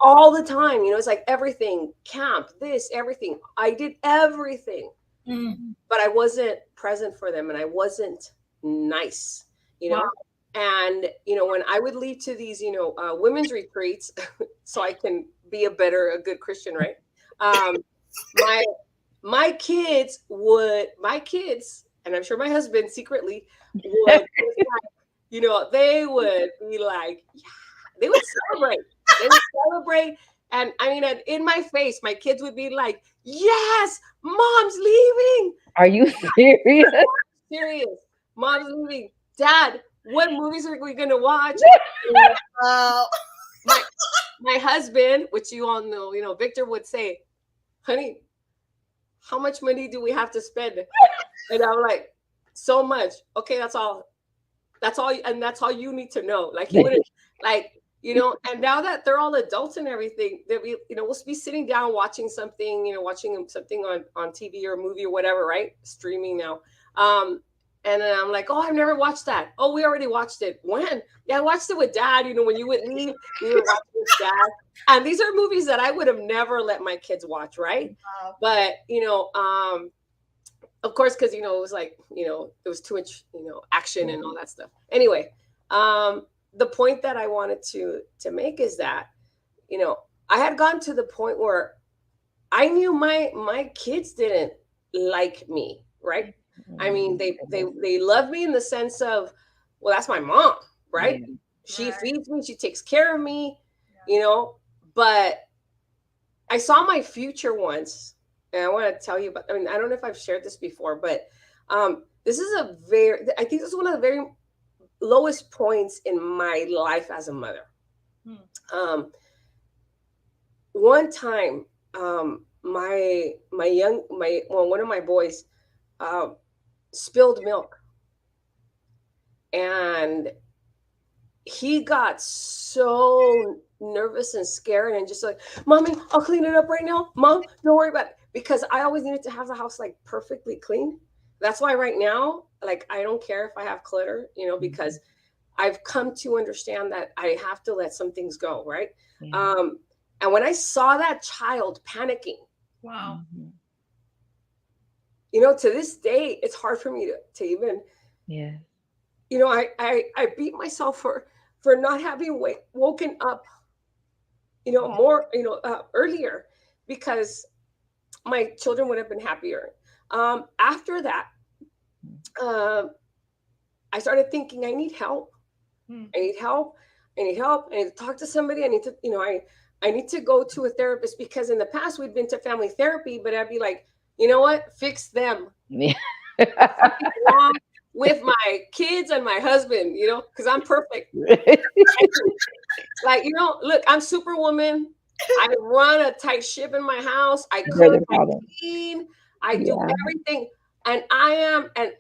all the time. It's like everything, camp, this, everything. I did everything, but I wasn't present for them and I wasn't nice, Wow. And, when I would lead to these, women's retreats, so I can be a good Christian, right? My kids, and I'm sure my husband secretly would, they would be like, yeah, they would celebrate. They would celebrate. And in my face, my kids would be like, yes, mom's leaving. Are you serious? Serious. Mom's leaving. Dad, what movies are we going to watch? My husband, which you all know, Victor would say, honey, how much money do we have to spend? And I'm like, so much. Okay, that's all. And that's all you need to know. Like, he wouldn't, and now that they're all adults and everything, that we'll be sitting down watching something, watching something on TV or a movie or whatever, right? Streaming now. And then I'm like, oh, I've never watched that. Oh, we already watched it. When? Yeah, I watched it with Dad. When you would leave, we would watch with Dad. And these are movies that I would have never let my kids watch, right? Wow. But, of course, because, it was like, there was too much, action and all that stuff. Anyway, the point that I wanted to make is that, I had gotten to the point where I knew my kids didn't like me, right? I mean, they love me in the sense of, well, that's my mom, right? Yeah. She feeds me, she takes care of me, but I saw my future once, and I want to tell you about, I mean, I don't know if I've shared this before, but this is I think this is one of the very lowest points in my life as a mother. One time, one of my boys spilled milk, and he got so nervous and scared and just like, Mommy, I'll clean it up right now. Mom, don't worry about it. Because I always needed to have the house like perfectly clean. That's why right now, like, I don't care if I have clutter, because I've come to understand that I have to let some things go, right? Yeah. And when I saw that child panicking, wow. To this day, it's hard for me to even, I beat myself for not having woken up, more, earlier, because my children would have been happier. After that, I started thinking, I need help. I need help. I need help. I need to talk to somebody. I need to, I need to go to a therapist, because in the past we'd been to family therapy, but I'd be like, you know what? Fix them. Yeah. Something wrong with my kids and my husband, because I'm perfect. Like, look, I'm Superwoman. I run a tight ship in my house. I cook, I clean, I do everything. And I am, and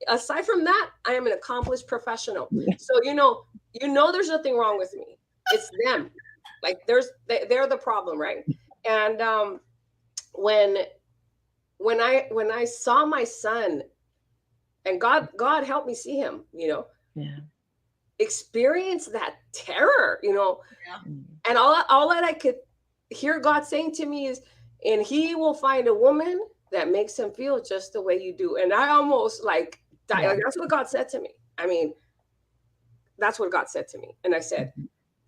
aside from that, I am an accomplished professional. So, there's nothing wrong with me. It's them. Like, they're the problem, right? And when I saw my son, and God helped me see him, experience that terror, and all that I could hear God saying to me is, and he will find a woman that makes him feel just the way you do. And I almost like died. Like, that's what God said to me. I mean, that's what God said to me. And I said,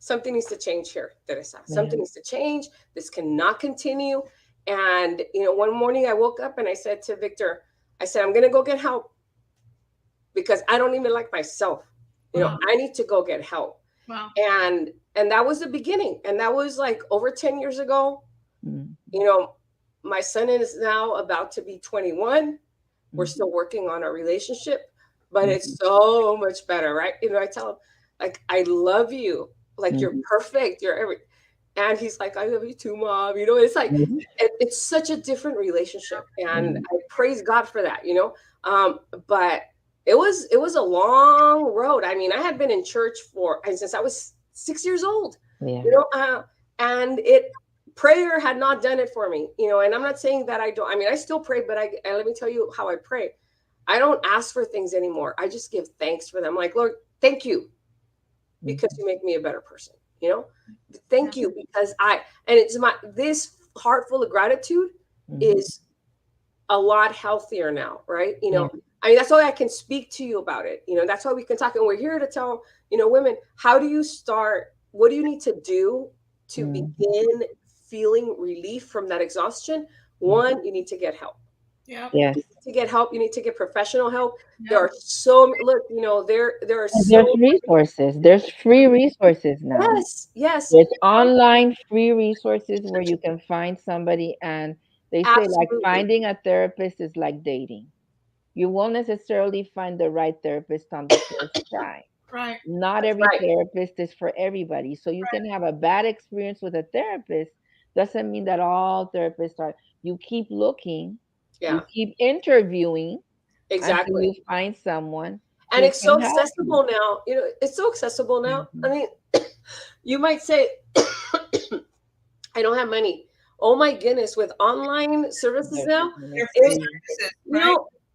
something needs to change here, Teresa. Something needs to change. This cannot continue. And, one morning I woke up and I said to Victor, I said, I'm going to go get help, because I don't even like myself. I need to go get help. Wow. And that was the beginning. And that was like over 10 years ago. My son is now about to be 21. We're still working on our relationship, but it's so much better, right? I tell him, like, I love you. Like, you're perfect. You're every. And he's like, I love you too, Mom. It's like, it's such a different relationship. And I praise God for that, but it was a long road. I mean, I had been in church since I was 6 years old, and prayer had not done it for me, and I'm not saying that I don't. I mean, I still pray, but let me tell you how I pray. I don't ask for things anymore. I just give thanks for them. Like, Lord, thank you, because you make me a better person. Thank you, because it's this heart full of gratitude is a lot healthier now, right? I mean, that's why I can speak to you about it. That's why we can talk. And we're here to tell, women, how do you start? What do you need to do to begin feeling relief from that exhaustion? One, you need to get help. Yeah. Yes. To get help, you need to get professional help. Yep. There are there are there's resources. There's free resources now. Yes. There's online free resources where you can find somebody, and they say like finding a therapist is like dating. You won't necessarily find the right therapist on the first try. Right. Not every therapist is for everybody. So you can have a bad experience with a therapist. Doesn't mean that all therapists are. You keep looking. Yeah. You keep interviewing. Exactly. Until you find someone. And it's so accessible now. It's so accessible now. I mean, you might say, I don't have money. Oh my goodness, with online services now,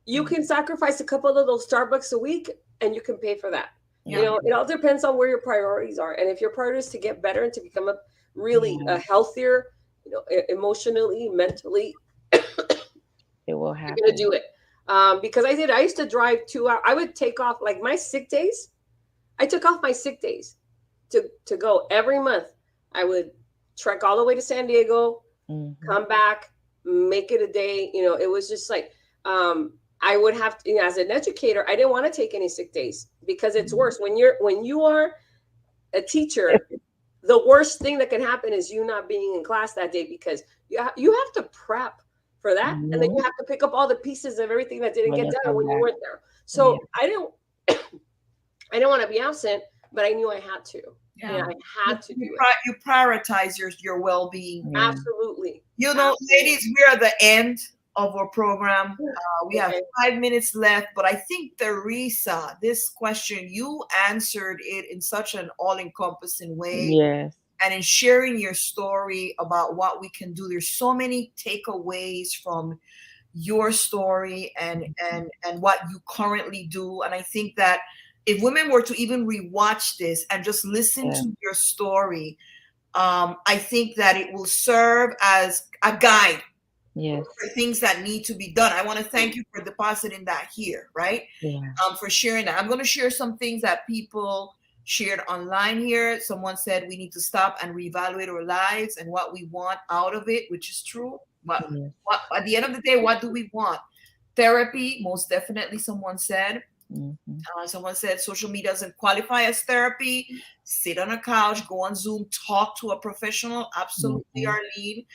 you can sacrifice a couple of those Starbucks a week and you can pay for that. Yeah. It all depends on where your priorities are. And if your priority is to get better and to become a really healthier, emotionally, mentally, it will happen. You're gonna do it. Because I used to drive 2 hours. I would take off like my sick days. I took off my sick days to go every month. I would trek all the way to San Diego, come back, make it a day. It was just like, I would have to, as an educator, I didn't want to take any sick days because it's worse when you are a teacher. The worst thing that can happen is you not being in class that day because you have to prep for that, and then you have to pick up all the pieces of everything that didn't get done when you weren't there. So I didn't want to be absent, but I knew I had to. Yeah, I had to do it. You prioritize your well-being. Absolutely. Ladies, we are the end of our program. We have 5 minutes left, but I think, Teresa, this question, you answered it in such an all-encompassing way. Yes. And in sharing your story about what we can do, there's so many takeaways from your story and what you currently do. And I think that if women were to even rewatch this and just listen to your story, I think that it will serve as a guide for things that need to be done. I want to thank you for depositing that here, right? For sharing that. I'm going to share some things that people shared online here. Someone said we need to stop and reevaluate our lives and what we want out of it, which is true. But at the end of the day, what do we want? Therapy, most definitely, someone said. Someone said social media doesn't qualify as therapy. Sit on a couch, go on Zoom, talk to a professional. Absolutely, Arlene.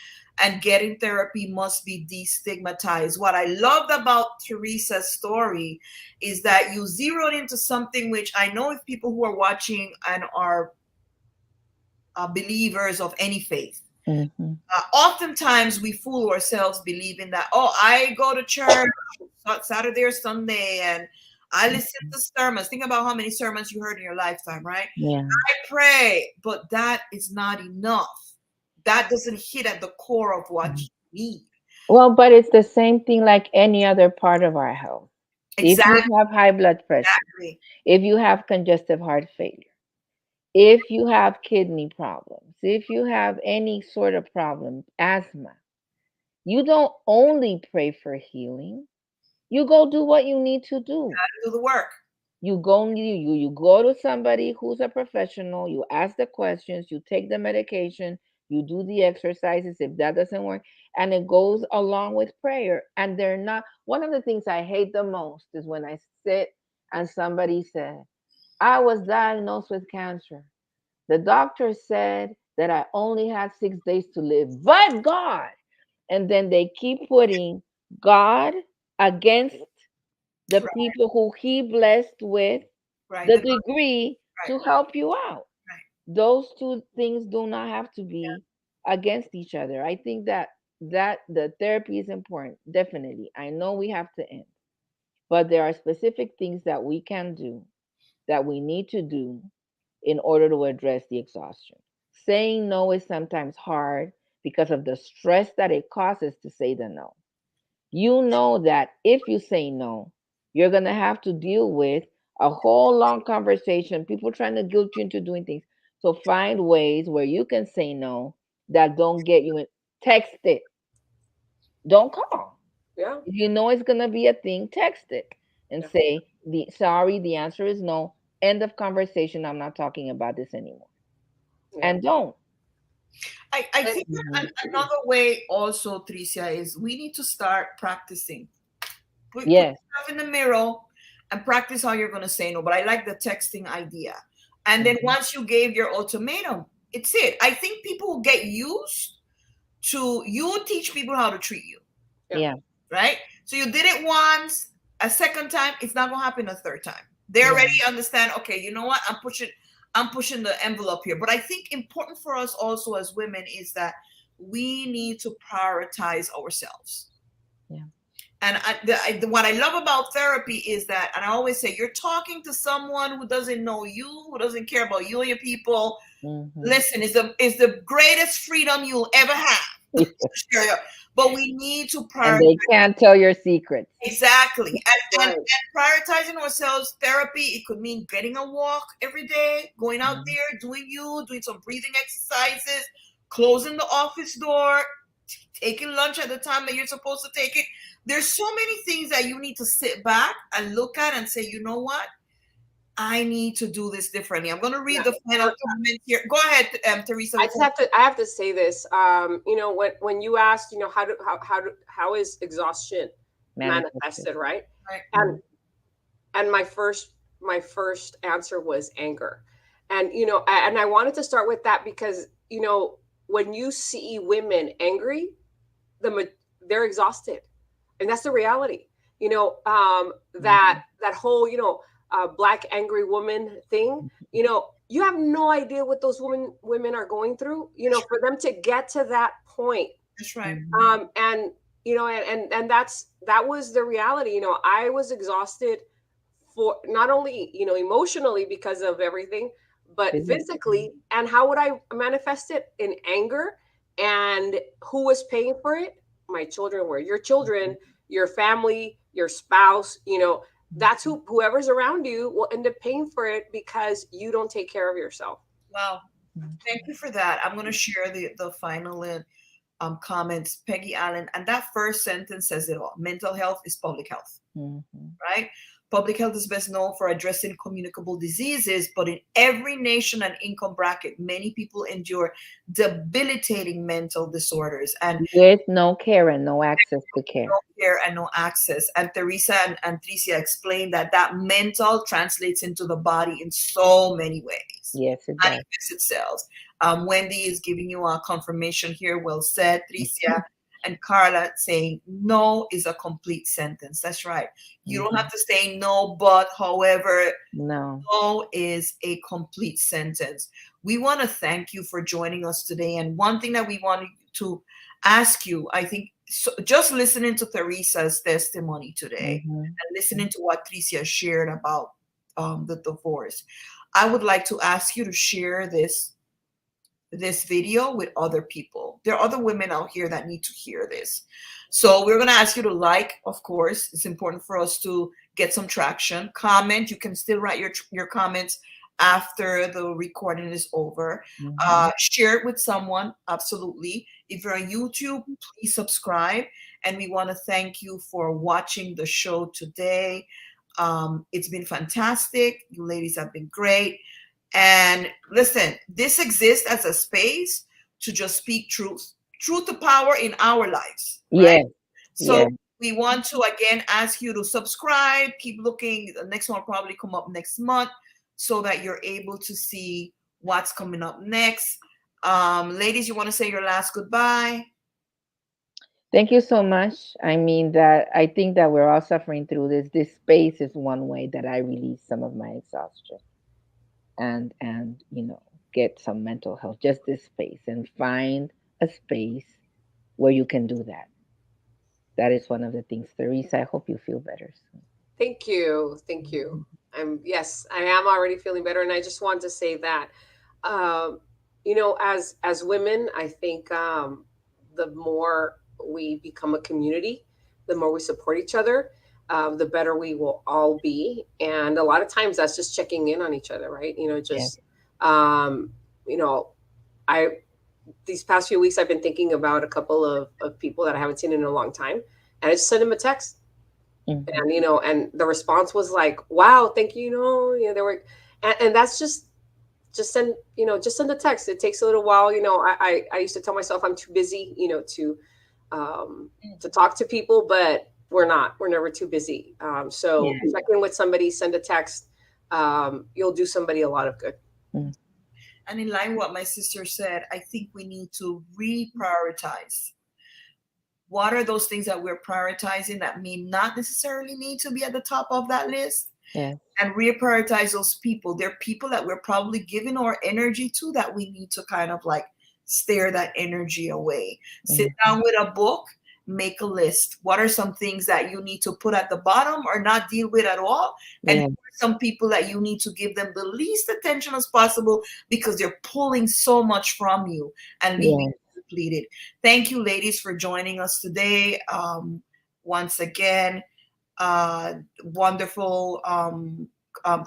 And getting therapy must be destigmatized. What I loved about Teresa's story is that you zeroed into something which I know if people who are watching and are believers of any faith, oftentimes we fool ourselves believing that, I go to church Saturday or Sunday and I listen to sermons. Think about how many sermons you heard in your lifetime, right? I pray, but that is not enough. That doesn't hit at the core of what you need. Well, but it's the same thing like any other part of our health. Exactly. If you have high blood pressure, if you have congestive heart failure, if you have kidney problems, if you have any sort of problem, asthma, you don't only pray for healing. You go do what you need to do. You gotta do the work. You go to somebody who's a professional. You ask the questions. You take the medication. You do the exercises. If that doesn't work, and it goes along with prayer. And they're not. One of the things I hate the most is when I sit and somebody said, "I was diagnosed with cancer. The doctor said that I only had 6 days to live, but God." And then they keep putting God against the people who he blessed with the degree to help you out. Those two things do not have to be against each other. I think that the therapy is important. Definitely. I know we have to end, but there are specific things that we can do, that we need to do in order to address the exhaustion. Saying no is sometimes hard because of the stress that it causes to say the no. You know that if you say no, you're going to have to deal with a whole long conversation, people trying to guilt you into doing things. So find ways where you can say no that don't get you in. Text it. Don't call. Yeah. If you know it's going to be a thing, text it and say, sorry, the answer is no. End of conversation. I'm not talking about this anymore. And don't. I think another way also, Tricia, is we need to start practicing. Put yourself in the mirror and practice how you're going to say no. But I like the texting idea. And then once you gave your ultimatum, it's it. I think people will get used to you teach people how to treat you. Yeah. Right? So you did it once, a second time, it's not going to happen a third time. They already understand, okay, you know what? I'm pushing the envelope here. But I think important for us also as women is that we need to prioritize ourselves. Yeah. And what I love about therapy is that, and I always say, you're talking to someone who doesn't know you, who doesn't care about you and your people. Listen, it's the greatest freedom you'll ever have. But we need to prioritize. And they can't tell your secrets. Exactly. And prioritizing ourselves, therapy, it could mean getting a walk every day, going out there, doing some breathing exercises, closing the office door, taking lunch at the time that you're supposed to take it. There's so many things that you need to sit back and look at and say, you know what? I need to do this differently. I'm going to read the final comments here. Go ahead, Teresa. I have to say this. You know, when you asked, you know, how is exhaustion manifested, right? And my first answer was anger. And you know, and I wanted to start with that because, you know, when you see women angry, they're exhausted, and that's the reality. You know, that whole, you know, black angry woman thing. You know, you have no idea what those women are going through. You know, for them to get to that point. That's right. And you know, and that was the reality. You know, I was exhausted for not only, you know, emotionally because of everything, but physically. And how would I manifest it? In anger. And who was paying for it? My children were. Your children, your family, your spouse, you know, that's whoever's around you will end up paying for it because you don't take care of yourself. Wow. Thank you for that. I'm going to share the final comments, Peggy Allen. And that first sentence says it all. Mental health is public health, right? Public health is best known for addressing communicable diseases, but in every nation and income bracket, many people endure debilitating mental disorders. And with no care and no access to care. No care and no access. And Teresa and Tricia explained that mental translates into the body in so many ways. Yes, it does. Manifests itself. Wendy is giving you a confirmation here. Well said, Tricia. And Carla saying no is a complete sentence. That's right. You don't have to say no, but however, no is a complete sentence. We want to thank you for joining us today. And one thing that we wanted to ask you, I think, just listening to Teresa's testimony today and listening to what Tricia shared about the divorce, I would like to ask you to share this video with other people. There are other women out here that need to hear this. So we're going to ask you to like, of course. It's important for us to get some traction. Comment. You can still write your comments after the recording is over. Share it with someone. Absolutely. If you're on YouTube, please subscribe. And we want to thank you for watching the show today. It's been fantastic. You ladies have been great. And listen, this exists as a space to just speak truth to power in our lives. Right? So we want to again ask you to subscribe, keep looking. The next one will probably come up next month so that you're able to see what's coming up next. Ladies, you want to say your last goodbye? Thank you so much. I mean, that I think that we're all suffering through this. This space is one way that I release some of my exhaustion. And you know, get some mental health, just this space, and find a space where you can do that. That is one of the things. Teresa, I hope you feel better soon. Thank you. Yes, I am already feeling better. And I just wanted to say that, you know, as women, I think the more we become a community, the more we support each other, the better we will all be. And a lot of times that's just checking in on each other, right? You know, just, you know, these past few weeks, I've been thinking about a couple of people that I haven't seen in a long time. And I just sent them a text. And, you know, and the response was like, wow, thank you. You know, they were, and that's just send, you know, just send a text. It takes a little while. You know, I used to tell myself I'm too busy, you know, to talk to people, but we're never too busy. So check in with somebody, send a text. You'll do somebody a lot of good. And in line with what my sister said, I think we need to reprioritize. What are those things that we're prioritizing that may not necessarily need to be at the top of that list? And reprioritize those people. They're people that we're probably giving our energy to that we need to kind of like steer that energy away. Sit down with a book, make a list. What are some things that you need to put at the bottom or not deal with at all? And who are some people that you need to give them the least attention as possible because they're pulling so much from you and leaving you depleted. Thank you, ladies, for joining us today. Once again, wonderful.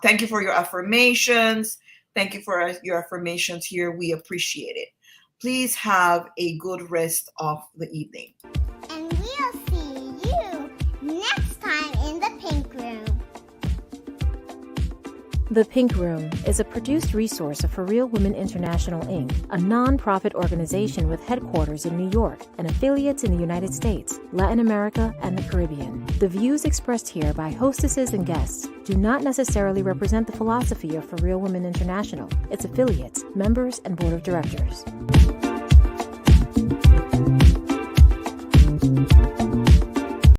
Thank you for your affirmations. Thank you for your affirmations here. We appreciate it. Please have a good rest of the evening. And we'll see you next time in the Pink Room. The Pink Room is a produced resource of For Real Women International, Inc., a non-profit organization with headquarters in New York and affiliates in the United States, Latin America, and the Caribbean. The views expressed here by hostesses and guests do not necessarily represent the philosophy of For Real Women International, its affiliates, members, and board of directors.